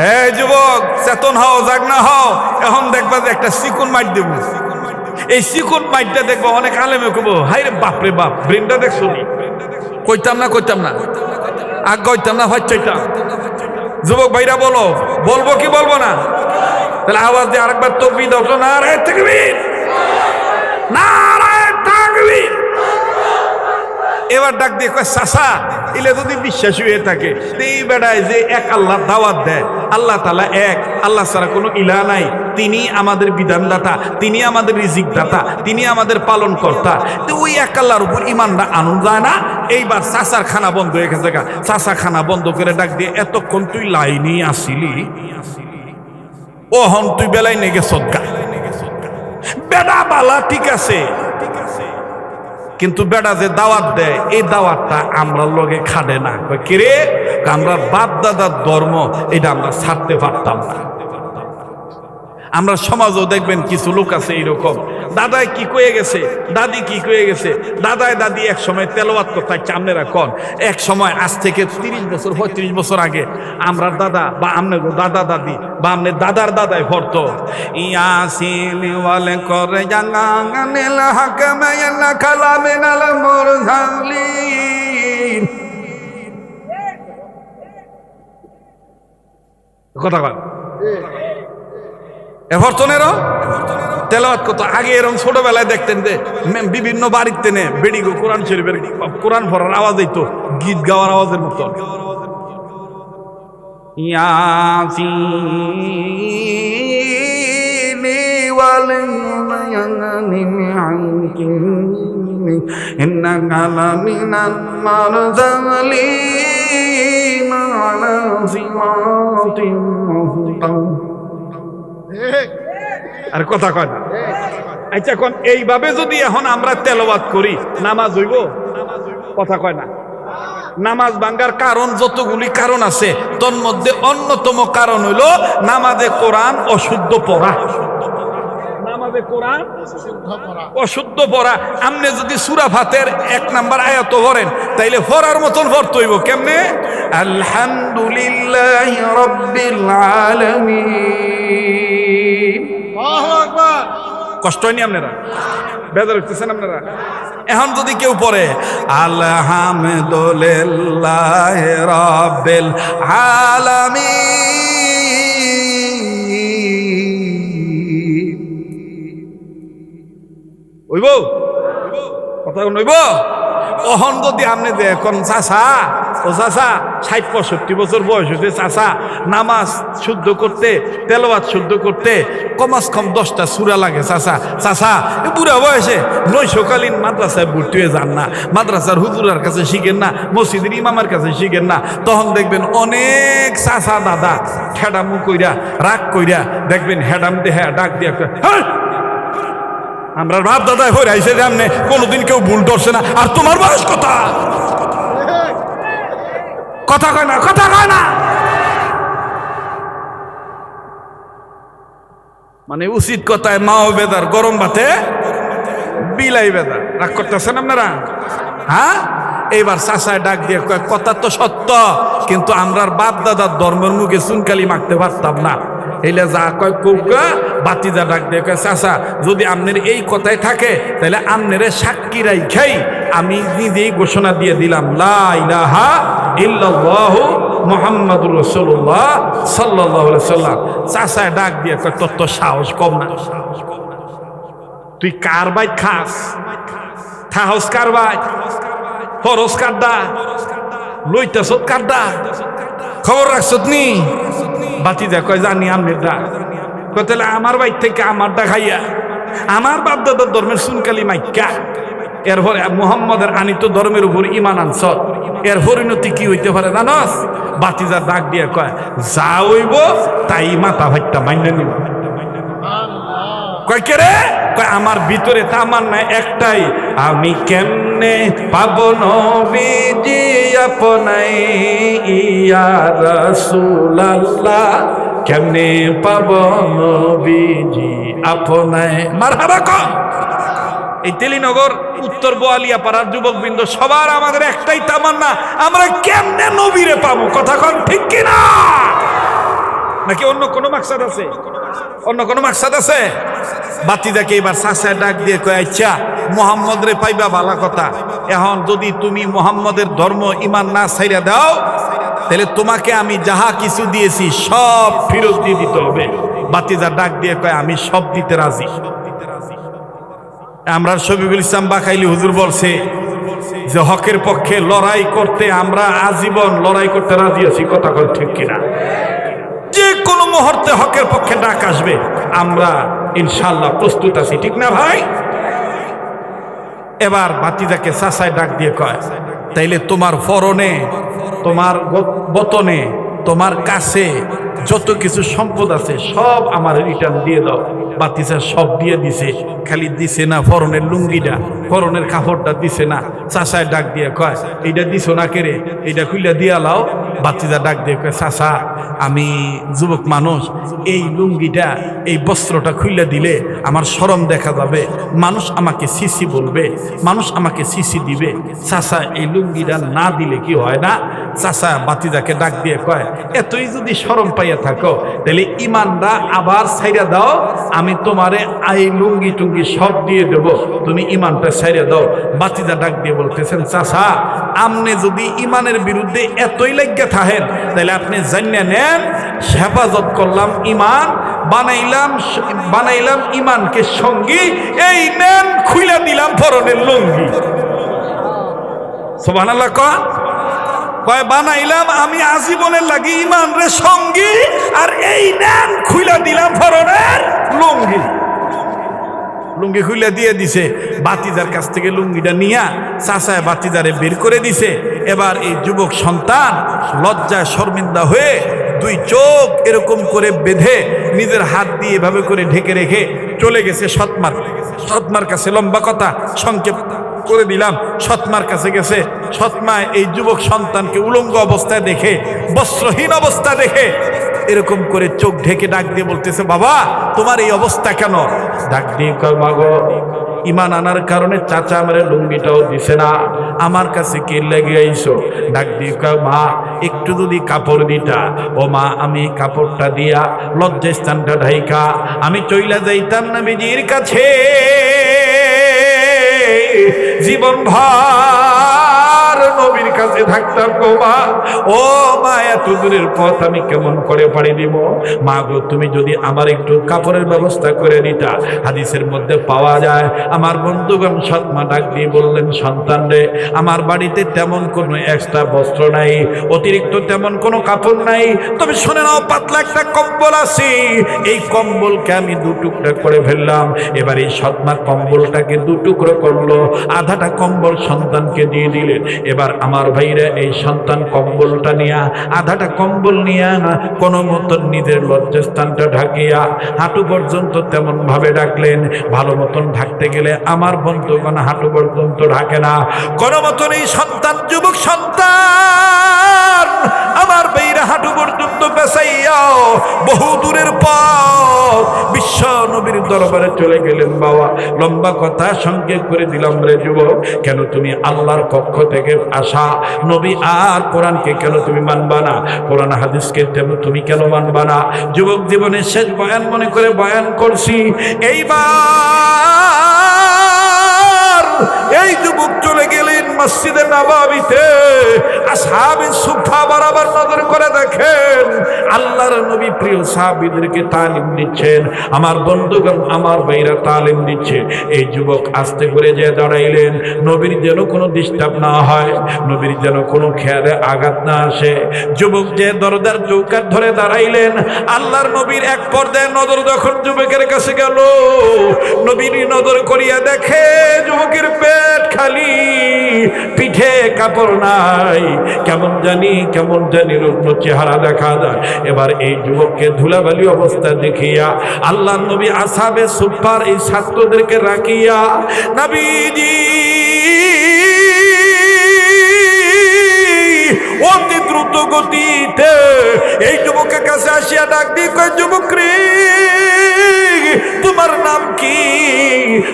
এই যুবক, চেতন হও, জাগনা হও। এখন দেখবা যে একটা চিকুন মাইট দেব, এই চিকুন মাইটটা দেখবো অনেক আলেমে কব, হাই রে বাপ রে বাপ, ব্রেনটা দেখছো নি? কইতাম না আগ কইতাম না, হয় চাইতাম। যুবক ভাইরা বলো, বলবো কি বলবো না? তাহলে আওয়াজ দিয়ে আরেকবার তাকবীর দাও তো। নারায়ে তাকবীর, নারায়ে তাকবীর। এবার ডাক দিয়ে কয়, চাচা, এলে যদি বিশ্বাসী হয়ে থাকে, এই বেড়ায় যে এক আল্লাহ দাওয়াত দেয়, আল্লাহ তাআলা এক, আল্লাহ ছাড়া কোনো ইলাহ নাই, তিনি আমাদের বিধানদাতা, তিনি আমাদের রিজিক দাতা, তিনি আমাদের পালন কর্তা, তো ওই এক আল্লাহর উপর ইমানটা আনুন যায় না। এইবার চাচার খানা বন্ধ হয়ে গেছে, চাচা খানা বন্ধ করে ডাক দিয়ে, এতক্ষণ তুই লাইনে আসিলি, ওহন তুই বেলায় নেগে সদকা বেড়া বালা, ঠিক আছে, কিন্তু বেড়া যে দাওয়াত দেয়, এই দাওয়াতটা আমরা লগে খাটে না। কিরে, আমরা বাপ দাদার ধর্ম এটা আমরা ছাড়তে পারতাম না। আমরা সমাজও দেখবেন কিছু লোক আছে এইরকম, দাদাই কি কয়ে গেছে, দাদি কি কয়ে গেছে, দাদাই দাদি এক সময় তেলাওয়াত করতে আপনারা কোন, এক সময় আজ থেকে 30 বছর 35 বছর আগে আমরা দাদা বা আমনে দাদা দাদি বা আমনে দাদার দাদাই পড়তো, ইয়াসিন ওয়াল করে জাঙ্গানিল হাকামে ইল্লা কালামিনাল মুরসালিন। কথা কয় এভরতনেরও তেলাওয়াত কত আগে এরকম ছোটবেলায় দেখতেন যে বিভিন্ন বাড়িতে নে বেডিগো কোরআন শরীফের কোরআন পড়ার আওয়াজ হইতো গীত গাওয়ার আওয়াজের মতো। আর কথা কয় না। আচ্ছা, এখন এইভাবে যদি এখন আমরা তেলাওয়াত করি, নামাজ হইব? কথা কয় না। নামাজ ভাঙ্গার কারণ যতগুলি কারণ আছে, তোর মধ্যে অন্যতম কারণ হইল নামাজে কোরআন অশুদ্ধ পড়া। নামাজে কোরআন অশুদ্ধ পড়া। আপনি যদি সূরা ফাতিহার 1 নাম্বার আয়াত পড়েন, তাইলে পড়ার মতন পড়তে হইব কেমনে? আলহামদুলিল্লাহি রাব্বিল আলামিন। আল্লাহু আকবার। কষ্ট হয়নি আপনারা? বেজার হইতেছেন আপনারা? এখন যদি কেউ পড়ে আলহামদুলিল্লাহি রাব্বিল আলামিন, হইব? কথা হইব? অহন যদি আপনি যে এখন চাচা, ও চাচা 60-65 বছর বয়স হয়েছে, চাচা নামাজ শুদ্ধ করতে, তেলাওয়াত শুদ্ধ করতে কমাস কম 10টা সূরা লাগে, চাচা চাচা বুড়া বয়সে নৈশকালীন মাদ্রাসায় ভর্তি হয়ে যান না, মাদ্রাসার হুজুরের কাছে শিখেন না, মসজিদের ইমামের কাছে শিখেন না, তখন দেখবেন অনেক চাচা দাদা হেডামু কইরা রাগ কইরা দেখবেন হেডাম দেহা ডাক দিয়া, আমরা বাপ দাদায় হয়ে আইসে জাননে কোনোদিন কেউ ভুল ধরছে না, আর তোমার বয়স কথা কথা কয় না, কথা কয় না। মানে উচিত কথায় মাও বেদার, গরম ভাতে বিলাই বেদার। রাগ করতেছেন আপনারা? হ্যাঁ, এইবার চাচায় ডাক দিয়ে কয়, কথা তো সত্য, কিন্তু আমরার বাপ দাদার ধর্মের মুখে চুনকালি মাখতে পারতাম না। এইলে যা কয় কৌকা বাতিজা ডাক দিয়ে কয়, চাচা যদি আপনার এই কথাই থাকে, তাহলে আপনারে সাক্ষী রাইখাই আমি নিজেই ঘোষণা দিয়ে দিলাম, লা ইলাহা ইল্লাল্লাহু মুহাম্মাদুর রাসূলুল্লাহ সাল্লাল্লাহু আলাইহি সাল্লাম। চাচায় ডাক দিয়ে কয়, তোর তো সাহস কম না, তুই কার বাইত খাস? সাহস কার বাইত? ফরজ কারডা লইতেছ কারডা? খবর রাখছত নি? বাতিজা কয়, জানি আমনের ডাক। কয়, তাহলে আমার বাইর থেকে আমারটা খাইয়া আমার বাপ দাদার ধর্মের সুনকালি মাইকা এরপরে মুহাম্মদের আনিত ধর্মের উপর ঈমান আনছ, এর পরিণতি কি হইতে পারে জানস? বাতিজা ডাক দিয়ে কয়, যা হইব তাই মাথা ভাইটা মাইনে নিব। কয়, কে রে? কয়, আমার ভিতরে তামান্না একটাই, আমি কেমনে পাবো নবীজি আপনাই, ইয়া রাসূলুল্লাহ কেমনে পাবো নবীজি আপনাই। মারহাবা কও। এই তেলিনগর উত্তর বোয়ালিয়া পাড়ার যুবকবৃন্দ সবার আমাদের একটাই তামান্না, আমরা কেমনে নবীরে পাবো। কথা কন ঠিক কিনা? নাকি অন্য কোনো মাকসাদ আছে? অন্য কোনো মাকসাদ আছে? বাতিজাকে এবার চাচায় ডাক দিয়ে কয়, আচ্ছা মুহাম্মদ রে পাইবা ভালো কথা, এখন যদি তুমি মুহাম্মদের ধর্ম ইমান না ছাইরা দাও তাহলে তোমাকে আমি যাহা কিছু দিয়েছি সব ফেরত দিয়ে দিতে হবে। বাতিজা ডাক দিয়ে কয়, আমি সব দিতে রাজি। আমরা শফিকুল ইসলাম বাকাইলি হুজুর বলছে যে হকের পক্ষে লড়াই করতে আমরা আজীবন লড়াই করতে রাজি আছি। কথা কয় ঠিক কিনা? যে কোনো মুহূর্তে হকের পক্ষে ডাক আসবে আমরা ইনশাআল্লাহ প্রস্তুত আছি, ঠিক না ভাই? এবার বাতিজাকে চাচায় ডাক দিয়ে কয়, তাইলে তোমার ফরনে, তোমার বতনে, তোমার কাছে যত কিছু সম্পদ আছে সব আমার রিটার্ন দিয়ে দাও। বাতিজা সব দিয়ে দিছে, খালি দিছে না ফরনের লুঙ্গিটা, ফরনের কাপড়টা দিছে না। চাচায় ডাক দিয়ে কয়, এইটা দিছো না কেরে, এইটা খুইলা দিয়া লাও। বাতিজা ডাক দিয়ে কয়, চাচা আমি যুবক মানুষ, এই লুঙ্গিটা এই বস্ত্রটা খুইলা দিলে আমার শরম দেখা যাবে, মানুষ আমাকে সিসি বলবে, মানুষ আমাকে সিসি দিবে। চাচা এই লুঙ্গিটা না দিলে কি হয় না? চাচা বাতিজাকে ডাক দিয়ে কয়, এতই যদি শরম পাইয়া থাকো তাহলে ইমানটা আবার ছাইরা দাও, আমি তোমারে এই লুঙ্গি টুঙ্গি সব দিয়ে দেব, তুমি ইমানটা ছাইরা দাও। বাতিজা ডাক দিয়ে বলতেছেন, চাচা আপনি যদি ইমানের বিরুদ্ধে এতই লাগিয়া থাকেন তাহলে আপনি জানিয়ে নেন হেফাজত করলাম ইমান, বানাইলাম ইমানকে সঙ্গী, এই নেন খুইলা দিলাম ফরনের লুঙ্গি। সুবহানাল্লাহ কয়, বানাইলাম আমি আজীবনের লাগি ইমান রে সঙ্গী, আর এই নেন খুইলা দিলাম ফরনের লুঙ্গি। লুঙ্গি খুইলা দিয়ে দিছে। বাতিজার কাছ থেকে লুঙ্গিটা নিয়া চাচায় বাতিজারে বের করে দিছে। এবার এই যুবক সন্তান লজ্জায় শর্মিন্দা হয়ে দুই চোখ এরকম করে বেঁধে নিজের হাত দিয়ে এভাবে করে ঢেকে রেখে চলে গেছে সৎমার কাছে। লম্বা কথা সংক্ষেপ করে দিলাম, সৎমার কাছে গেছে। সৎমা এই যুবক সন্তানকে উলঙ্গ অবস্থায় দেখে, বস্ত্রহীন অবস্থা দেখে এরকম করে চোখ ঢেকে ডাক দিয়ে বলতেছে, বাবা তোমার এই অবস্থা কেন? ডাক দিয়ে কয়, মা গো, ইমান আনার কারণে চাচা আমার লুঙ্গিটাও দিছে না, আমার কাছে কে লেগে আইছো? ডাক দিয়ে কয়, মা একটু যদি কাপড় দিতা। ও মা, আমি কাপড়টা দিয়া লজ্জাস্থানটা ঢাইকা আমি চইলা যাইতাম নবীজির কাছে, জীবন ভর নবীর কাছে থাকতাম গো মা। ও মা, এত দূরের পথ আমি কেমন করে পাড়ি দিব? মা গো, তুমি যদি আমার একটু কাপড়ের ব্যবস্থা করে দিতা। হাদিসের মধ্যে পাওয়া যায়, আমার বন্ধুগণ সৎমা ডাক দিয়ে বললেন, সন্তান রে, আমার বাড়িতে তেমন কোনো এক্সট্রা বস্ত্র নাই, অতিরিক্ত তেমন কোনো কাপড় নাই, তবে শুনে নাও, পাতলা একটা কম্বল আছে, এই কম্বলকে আমি দু টুকরা করে ফেললাম। এবার এই সৎমা কম্বলটাকে দু টুকরো করলো, আধাটা কম্বল সন্তানকে দিয়ে দিলেন। এবার আমার ভাইরা এই সন্তান কম্বলটা নিয়া, আধাটা কম্বল নিয়া কোনো মতন নিজের লজ্জাস্থানটা ঢাকিয়া হাঁটু পর্যন্ত তেমন ভাবে ডাকলেন। ভালো মতন ঢাকতে গেলে আমার বন্ধুগণ হাঁটু পর্যন্ত ঢাকে না। কোনো মতন এই সন্তান, যুবক সন্তান আমার ভাইরা হাঁটু পর্যন্ত পেছাইয়া বহু দূরের পথ বিশ্ব নবীর দরবারে চলে গেলেন। বাবা, লম্বা কথা সংক্ষেপ করে দিলাম রে যুবক, কেন তুমি আল্লাহর পক্ষ থেকে আসা নবী আর কোরআনকে কেন তুমি মানবা না? কোরআন হাদিসকে তুমি কেন মানবা না? যুবক জীবনের শেষ বয়ান মনে করে বয়ান করছি। এইবার এই যুবক চলে গেলেন মসজিদে নববীতে। আসহাবে সুফা বরাবর নজর করে দেখেন আল্লাহর নবী প্রিয় সাহাবীদেরকে তালিম দিচ্ছেন। আমার বন্ধুগণ, আমার ভাইরা তালিম দিচ্ছে। এই যুবক আস্তে করে যে দাঁড়াইলেন, নবীর যেন কোনো ডিস্টার্ব না হয়, নবীর যেন কোনো খেয়ালে আঘাত না আসে। যুবক যে দরজার চৌকাঠ ধরে দাঁড়াইলেন, আল্লাহর নবীর এক পর্যায়ে নজর যখন যুবকের কাছে গেল, নবীর নজর করিয়া দেখে যুবকের পেট খালি, পিঠে কাপড় নাই, কেমন জানি রুগ্ন চেহারা দেখা যায়। এবার এই যুবককে ধুলাবালি অবস্থা দেখিয়া আল্লাহর নবী আসহাবে সুফার এই ছাত্রদেরকে রাখিয়া নবীজি অতি দ্রুত গতিতে এই যুবকের কাছে আসিয়া ডাক দিয়ে কয়, যুবক রে, তোমার নাম কি,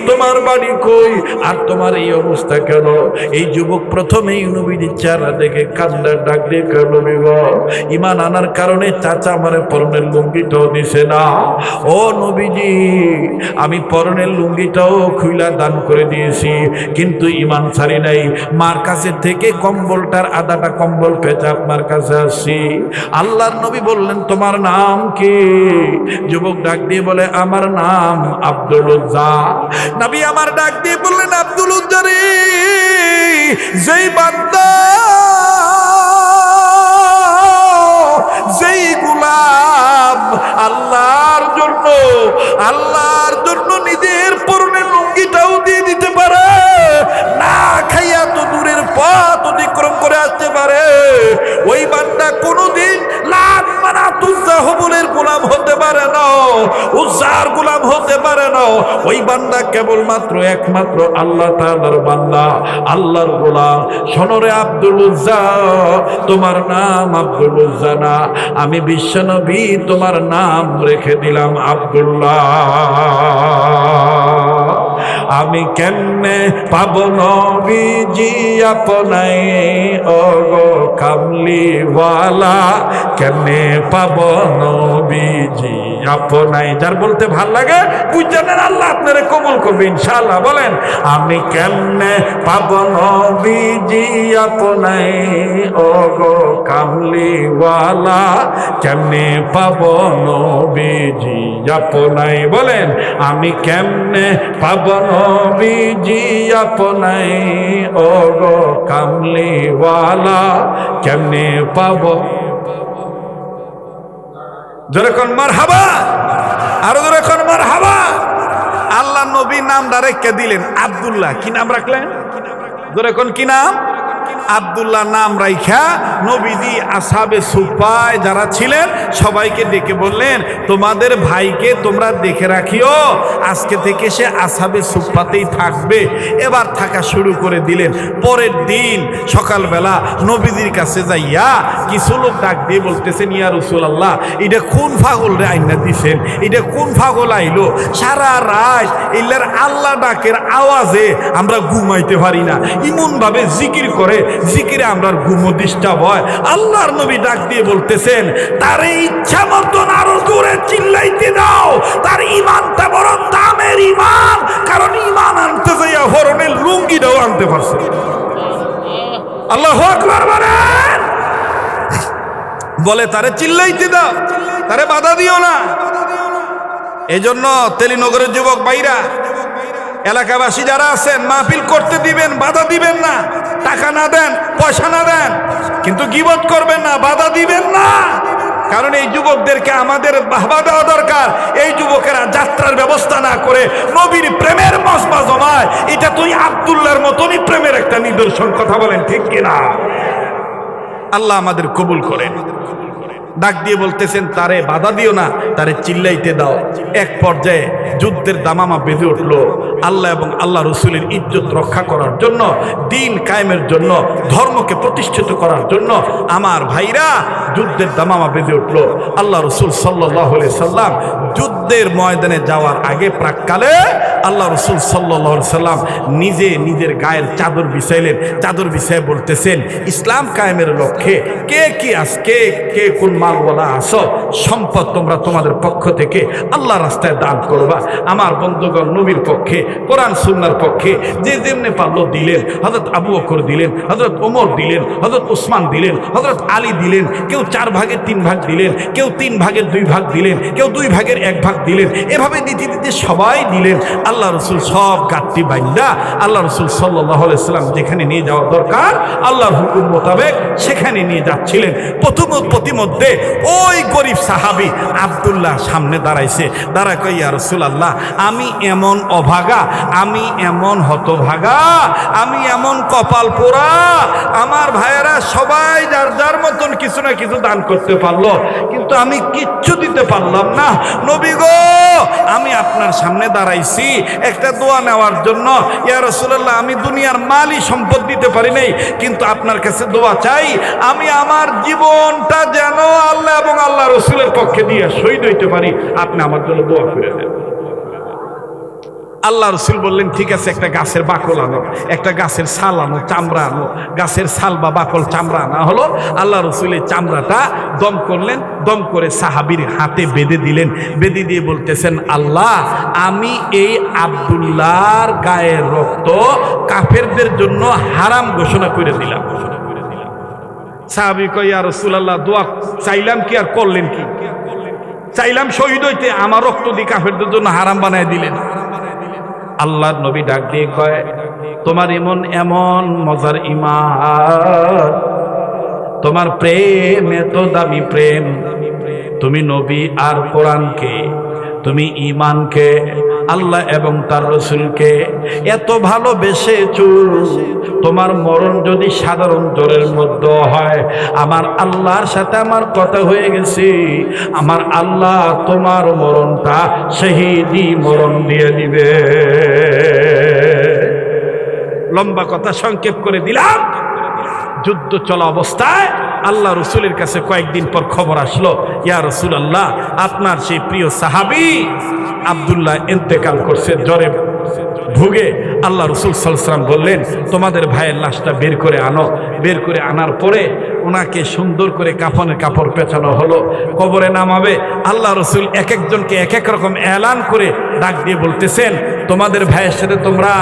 তোমার বাড়ি কই, আর তোমার এই অবস্থা কেন? এই যুবক প্রথমেই নবীর চেহারা দেখে কান্দার ডাক দিয়ে কয়, নবী গো, ঈমান আনার কারণে চাচা আমারে পরনের লুঙ্গিটাও দিছে না। ও নবীজি, আমি পরনের লুঙ্গিটাও খুইলা দান করে দিয়েছি, কিন্তু ঈমান ছাড়ি নাই। মার কাছে থেকে কম্বলটার আধাটা কম্বল পেঁচে আপনার কাছে আসছি। আল্লাহর নবী বললেন, তোমার নাম কি? যুবক ডাক দিয়ে বলে, আমার নাম আব্দুল উজ্জা। নবী আমার ডাক দিয়ে বললেন, আব্দুল উজ্জা রে, যেই বান্দা, যেই গোলাম আল্লাহর জন্য নিজের পরনের লুঙ্গিটাও দিয়ে দিতে পারে, না খাইয়া তো দূরের পথ অতিক্রম করে আসতে পারে, ওই বান্দা কোনোদিন লাত মানাত উজ্জা হবলের গোলাম হতে পারে না, উজ্জার গোলাম হতে পারে না। ওই বান্দা কেবলমাত্র একমাত্র আল্লাহ তাআলার বান্দা, আল্লাহর গোলাম। শোনরে আব্দুল উজ্জা, তোমার নাম আব্দুল উজ্জা না, আমি বিশ্বনবী তোমার নাম রেখে দিলাম আব্দুল্লাহ। আমি কেমনে পাব নবীজি আপনাই, ও গো কামলিওয়ালা, কেমনে পাব নবীজি আপনাই। যার বলতে ভাল লাগে বুঝছেন, আল্লাহ আপনারে কবুল করবে ইনশাআল্লাহ। বলেন, আমি কেমনে পাব নবীজি আপনাই, ও গো কামলিওয়ালা, কেমনে পাব নবীজি আপনাই। বলেন, আমি কেমনে পাব নবীজি আপনাই, ও গো কামলিওয়ালা, কেমনে পাব। যেরকম মারহাবা, আরো যেরকম মারহাবা। আল্লাহ নবী নাম রেখে দিলেন আব্দুল্লাহ। কি নাম রাখলেন? যেরকম কি নাম? আব্দুল্লাহ নাম রাইখা নবীজি আসহাবে সুফায় যারা ছিলেন সবাইকে ডেকে বললেন, তোমাদের ভাইকে তোমরা দেখে রাখিও, আজকে থেকে সে আসহাবে সুফাতেই থাকবে। এবার থাকা শুরু করে দিলেন। পরের দিন সকালবেলা নবীজির কাছে যাইয়া কিছু লোক ডাক দিয়ে বলতেছেন, ইয়া রাসূলুল্লাহ, এটা কোন পাগল রে আইনা দিছেন, এটা কোন পাগল আইলো, সারা রাত ইল্লার আল্লাহ ডাকের আওয়াজে আমরা ঘুমাইতে পারি না, এমন ভাবে জিকির করে, জিকিরে আমরা ঘুমো ডিস্টার্ব হয়। আল্লাহর নবী ডাক দিয়ে বলতেছেন, তারে ইচ্ছা মতন আরো জোরে চিল্লাইতে দাও, তার ঈমানটা বড় দামের ঈমান, কারণ ঈমান আনতে যাইয়া হরনের লুঙ্গিটাও আনতে পারছে। আল্লাহু আকবার বলেন। বলে তারে চিল্লাইতে দাও, তারে বাধা দিও না। এজন্য তেলিনগরের যুবক ভাইরা, এলাকাবাসী যারা আছেন, মাহফিল করতে দিবেন, বাধা দিবেন না। টাকা না দেন, পয়সা না দেন, কিন্তু গীবত করবেন না, বাধা দিবেন না। কারণ এই যুবকদেরকে আমাদের বাহবা দেওয়া দরকার। এই যুবকেরা যাত্রার ব্যবস্থা না করে নবীর প্রেমের মজমা জমায়, এটা তুই আব্দুল্লাহর মতনই প্রেমের একটা নিদর্শন। কথা বলেন ঠিক কিনা? আল্লাহ আমাদের কবুল করেন। ডাক দিয়ে বলতেছেন, তারে বাধা দিও না, তারে চিল্লাইতে দাও। এক পর্যায়ে যুদ্ধের দামামা বেঁধে উঠলো। আল্লাহ এবং আল্লাহ রসুলের ইজ্জত রক্ষা করার জন্য, দিন কায়েমের জন্য, ধর্মকে প্রতিষ্ঠিত করার জন্য আমার ভাইরা যুদ্ধের দামামা বেঁধে উঠলো। আল্লাহ রসুল সাল্লাল্লাহু আলাইহি সাল্লাম যুদ্ধের ময়দানে যাওয়ার আগে প্রাককালে আল্লাহ রসুল সাল্লাল্লাহু আলাইহি সাল্লাম নিজে নিজের গায়ের চাদর বিছাইলেন। চাদর বিছাই বলতেছেন, ইসলাম কায়েমের লক্ষ্যে কে কি আজকে কে কোন মালওয়ালা আসো, সম্পদ তোমরা তোমাদের পক্ষ থেকে আল্লাহ রাস্তায় দান করবা। আমার বন্ধুগণ, নবীর পক্ষে, কোরআন সুন্নাহর পক্ষে যে যেমনে পারলো দিলেন। হযরত আবু বকর দিলেন, হযরত ওমর দিলেন, হযরত ওসমান দিলেন, হযরত আলী দিলেন। কেউ 4 ভাগের 3 ভাগ দিলেন, কেউ 3 ভাগের 2 ভাগ দিলেন, কেউ 2 ভাগের 1 ভাগ দিলেন। এভাবে দিতে দিতে সবাই দিলেন। আল্লাহ রসুল সব গাঁটটি বাইন্দা আল্লাহ রসুল সাল্লাল্লাহু আলাইহি সাল্লাম যেখানে নিয়ে যাওয়া দরকার আল্লাহর হুকুম মোতাবেক সেখানে নিয়ে যাচ্ছিলেন। প্রতিমধ্যে ওই গরিব সাহাবী আব্দুল্লাহ সামনে দাঁড়াইছে। দাঁড়া কই, ইয়া রাসূলুল্লাহ, আমি এমন অভাগা, আমি এমন হতভাগা, আমি এমন কপাল পোড়া, আমার ভাইয়েরা সবাই যার যার মতন কিছু না কিছু দান করতে পারলো, কিন্তু আমি কিচ্ছু দিতে পারলাম না। নবী গো, আমি আপনার সামনে দাঁড়াইছি একটা দোয়া নেওয়ার জন্য। ইয়া রাসূলুল্লাহ, আমি দুনিয়ার মালি সম্পদ দিতে পারি নাই, কিন্তু আপনার কাছে দোয়া চাই, আমি আমার জীবনটা যেন আল্লাহ এবং আল্লাহ রাসূলের পক্ষে দিয়ে শহীদ হইতে পারি, আপনি আমার জন্য দোয়া করে দেন। আল্লাহ রসুল বললেন, ঠিক আছে, একটা গাছের বাকল আনো, একটা গাছের ছাল আনো, চামড়া আনো। গাছের ছাল বা বাকল চামড়া আনা হলো। আল্লাহ রসুলের চামড়াটা দম করলেন, দম করে সাহাবীর হাতে বেঁধে দিলেন। বেঁধে দিয়ে বলতেছেন, আল্লাহ, আমি এই আব্দুল্লাহর গায়ের রক্ত কাফেরদের জন্য হারাম ঘোষণা করে দিলাম। সাহাবী কয়, ইয়া রাসূলুল্লাহ, দোয়া চাইলাম কি আর করলেন কি? চাইলাম শহীদ হইতে, আমার রক্ত দিয়ে কাফেরদের জন্য হারাম বানায় দিলেন। আল্লাহর নবী ডাক দিয়ে কয়, তোমার এমন মজার ঈমান, তোমার প্রেম এত দামি প্রেম, তুমি নবী আর কোরআনকে, তুমি ঈমানকে, আল্লাহ এবং তার রাসূলকে এত ভালোবেসেছো, তোমার মরণ যদি সাধারণ জ্বরের মধ্যে হয়, আমার আল্লাহর সাথে আমার কথা হয়ে গেছে, আমার আল্লাহ তোমার মরণটা শহীদি মরণ দিয়ে দিবে। লম্বা কথা সংক্ষেপ করে দিলাম। যুদ্ধ চলা অবস্থায় আল্লাহ রসুলের কাছে কয়েকদিন পর খবর আসলো, ইয়া রাসূলুল্লাহ, আপনার সেই প্রিয় সাহাবী আব্দুল্লাহ ইন্তেকাল করছে জ্বরে ভুগে। আল্লাহ রসুল সাল্লাল্লাহু আলাইহি ওয়াসাল্লাম বললেন, তোমাদের ভাইয়ের লাশটা বের করে আনো। বের করে আনার পরে ওনাকে সুন্দর করে কাফনের কাপড় পেঁচানো হলো, কবরে নামাবে। আল্লাহ রসুল এক একজনকে এক এক রকম এলান করে ডাক দিয়ে বলতেছেন, তোমাদের ভাইয়ের সাথে তোমরা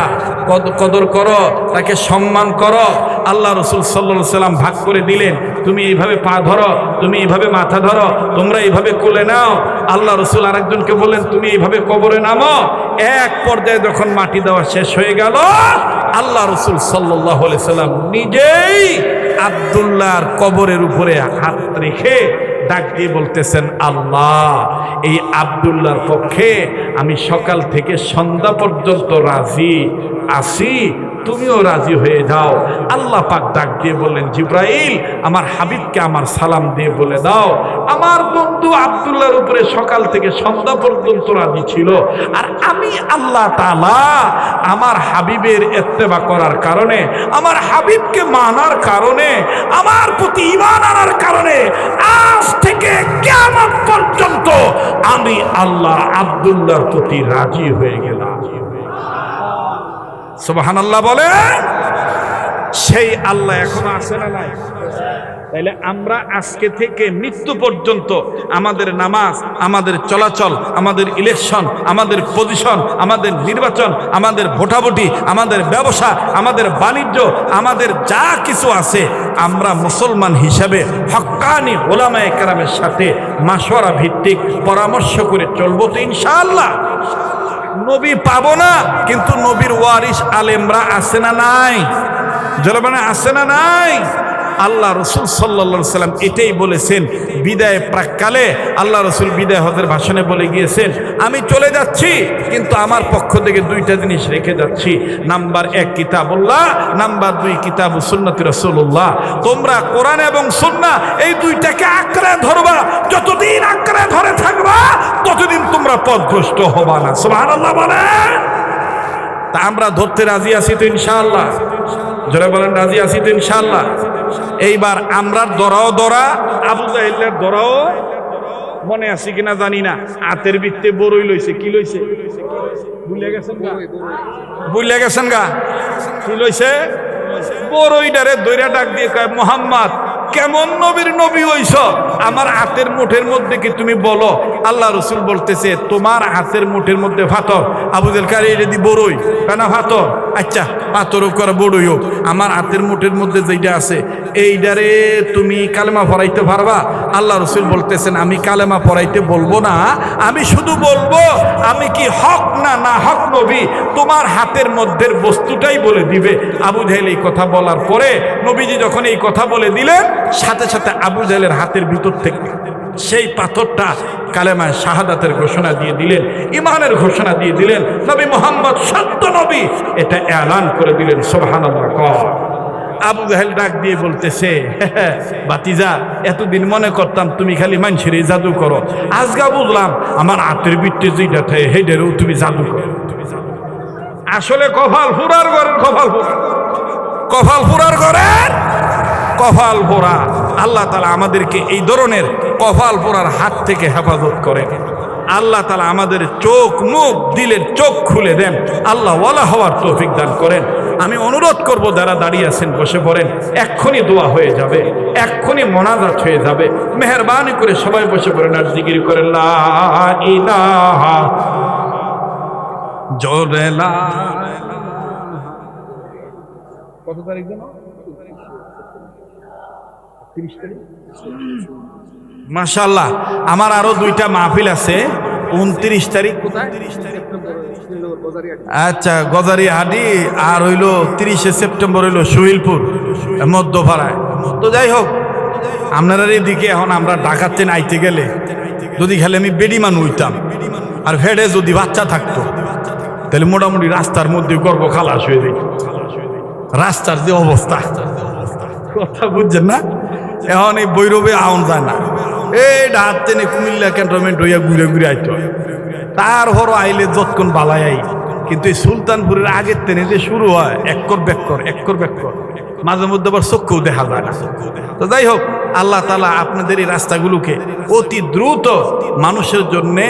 কদর করো, তাকে সম্মান করো। আল্লাহ রসুল সাল্লাল্লাহু আলাইহি ওয়াসাল্লাম ভাগ করে দিলেন, তুমি এইভাবে পা ধরো, তুমি এইভাবে মাথা ধরো, তোমরা এইভাবে কোলে নাও। আল্লাহ রসুল আরেকজনকে বললেন, তুমি এইভাবে কবরে নামো। এক পর্যায়ে যখন মাটি দেওয়া শেষ হয়ে গেল, আল্লাহ রসুল সাল্লাল্লাহু আলাইহি ওয়াসাল্লাম নিজেই আব্দুল্লাহর কবরের উপরে হাত রেখে ডাক দিয়ে বলতেছেন, আল্লাহ, এই আব্দুল্লাহর পক্ষে আমি সকাল থেকে সন্ধ্যা পর্যন্ত রাজি আছি, তুমিও রাজি হয়ে যাও। আল্লাহ পাক ডাক দিয়ে বললেন, জিব্রাইল, আমার হাবিবকে আমার সালাম দিয়ে বলে দাও, আমার বন্ধু আব্দুল্লাহর উপরে সকাল থেকে সন্ধ্যা পর্যন্ত রাজি ছিল, আর আমি আল্লাহ তাআলা আমার হাবিবের ইত্তেবা করার কারণে, আমার হাবিবকে মানার কারণে, আমার প্রতি ঈমান আনার কারণে আজ থেকে কিয়ামত পর্যন্ত আমি আল্লাহ আব্দুল্লাহর প্রতি রাজি হয়ে গেলাম। সুবহানাল্লাহ বলে। সেই আল্লাহ এখনো আছে না নাই? তাইলে আমরা আজকে থেকে মৃত্যু পর্যন্ত আমাদের নামাজ, আমাদের চলাচল, আমাদের ইলেকশন, আমাদের পজিশন, আমাদের নির্বাচন, আমাদের ভোটাভুটি, আমাদের ব্যবসা, আমাদের বাণিজ্য, আমাদের যা কিছু আছে, আমরা মুসলমান হিসাবে হক্কানি ওলামায়ে কেরামের সাথে মাশওয়ারা ভিত্তিক পরামর্শ করে চলবো তো ইনশাআল্লাহ। নবী পাবো না, কিন্তু নবীর ওয়ারিস আলেমরা আছে না নাই? জলবানে আছে না নাই? আল্লাহ রসুল সাল্লাল্লাহু আলাইহি ওয়াসাল্লাম এটাই বলেছেন বিদায় প্রাককালে। আল্লাহ রসুল বিদায় হজের ভাষণে বলে গিয়েছেন, আমি চলে যাচ্ছি, কিন্তু আমার পক্ষ থেকে দুইটা জিনিস রেখে যাচ্ছি। নাম্বার 1 কিতাবুল্লাহ, নাম্বার 2 কিতাবু সুন্নতি রাসূলুল্লাহ। তোমরা কোরআন এবং সুন্নাহ এই দুইটাকে আঁকড়ে ধরবা। যতদিন আঁকড়ে ধরে থাকবা, ততদিন তোমরা পথভ্রষ্ট হবা না। সুবহানাল্লাহ বলেন। তা আমরা ধরতে রাজি আছি তো ইনশাআল্লাহ? যারা বলেন রাজি আছি তো ইনশাআল্লাহ? এইবার আমরা দরা আবু জাহেলের দরাও মনে আছে কিনা জানি না, হাতের ভিত্তে বড়ই লইছে। কি লইছে? ভুলে গেছেন গা? ভুলে গেছেন গা? কি লইছে? বড়ইটারে দইরা ডাক দিয়ে কয়, মুহাম্মদ, কেমন নবীর নবী হইছ? আমার হাতের মুঠের মধ্যে কি তুমি বলো? আল্লাহ রসুল বলতেছে, তোমার হাতের মুঠের মধ্যে পাথর। আবু জাহেল কারে এটা দি বড়ই কেন? পাথর। আচ্ছা, পাথর হোক আর বড়ই হোক, আমার হাতের মুঠের মধ্যে যেটা আছে এইটারে তুমি কালেমা পড়াইতে পারবা? আল্লাহ রসুল বলতেছেন, আমি কালেমা পড়াইতে বলবো না, আমি শুধু বলবো আমি কি হক না না হক নবী, তোমার হাতের মধ্যের বস্তুটাই বলে দিবে। আবু জাহেল এই কথা বলার পরে নবীজি যখন এই কথা বলে দিলেন, সাথে সাথে আবু জাহেলের হাতের ভিতর থেকে সেই পাথরটা কালেমায় শাহাদাতের ঘোষণা দিয়ে দিলেন, ইমানের ঘোষণা দিয়ে দিলেন, নবী মুহাম্মদ সত্য নবী, এটা এলান করে দিলেন। সুবহানাল্লাহ। আবু জাহেল ডাক দিয়ে বলতেছে, বাতিজা, এতদিন মনে করতাম তুমি খালি মানুষের জাদু করো, আজগা বুঝলাম আমার হাতের বিট্টে যেটা থাকে সেইটারও তুমি জাদু করো। আসলে কপাল ফুরার ঘরের কপাল ফুরা, কপাল ফুরার ঘরের কপাল পোড়া। আল্লাহ তাআলা আমাদেরকে এই ধরনের কপাল পোড়ার হাত থেকে হেফাজত করেন। আল্লাহ তাআলা আমাদের চোখ মুখ দিলের চোখ খুলে দেন, আল্লাহ ওয়ালা হওয়ার তৌফিক দান করেন। আমি অনুরোধ করব যারা দাঁড়িয়ে আছেন বসে পড়েন, এক্ষুনি দোয়া হয়ে যাবে, এক্ষুনি মোনাজাত হয়ে যাবে। মেহেরবানি করে সবাই বসে পড়েন আর জিকির করেন লা ইলাহা জোরে লা। কত তারিখ জানো? 30 তারিখ। মাশাআল্লাহ, আমার আরো 2টা মাহফিল আছে 29 তারিখ। কোথায়? আচ্ছা, গজারিয়াহাটি। আর হইল 30শে সেপ্টেম্বর হইল সোহেলপুর মধ্যপাড়ায়। তো যাই হোক, আপনারা এদিকে এখন আমরা ঢাকাতে আইতে গেলে যদি খালি আমি বেডিমান হইতাম আর ভেড়ে যদি বাচ্চা থাকতো তাহলে মোটামুটি রাস্তার মধ্যে গর্ব খালাস হয়ে যেত। রাস্তার যে অবস্থা, কথা বুঝছেন না? এখন এই বৈরবে আউন যায় না, এই ডাক টেনে কুমিল্লা ক্যান্টনমেন্ট হইয়া ঘুরে ঘুরে আইত। তারপর আইলে যতক্ষণ বালাই আই, কিন্তু এই সুলতানপুরের আগের টেনে যে শুরু হয় এক্কর ব্যাক্কর এক্কর ব্যাক্কর, মাঝে মধ্যে আবার চক্ষুও দেখা যায় না। তো যাই হোক, আল্লাহ তাআলা আপনাদের এই রাস্তাগুলোকে অতি দ্রুত মানুষের জন্যে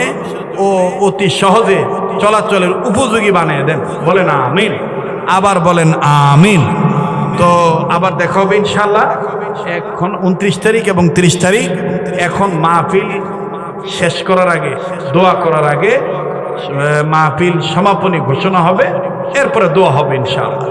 ও অতি সহজে চলাচলের উপযোগী বানিয়ে দেন। বলেন আমিন, আবার বলেন আমিন। তো আবার দেখা হবে ইনশাআল্লাহ। এখন 29 তারিখ এবং 30 তারিখ। এখন মাহফিল শেষ করার আগে, দোয়া করার আগে মাহফিল সমাপনী ঘোষণা হবে, এরপরে দোয়া হবে ইনশাআল্লাহ।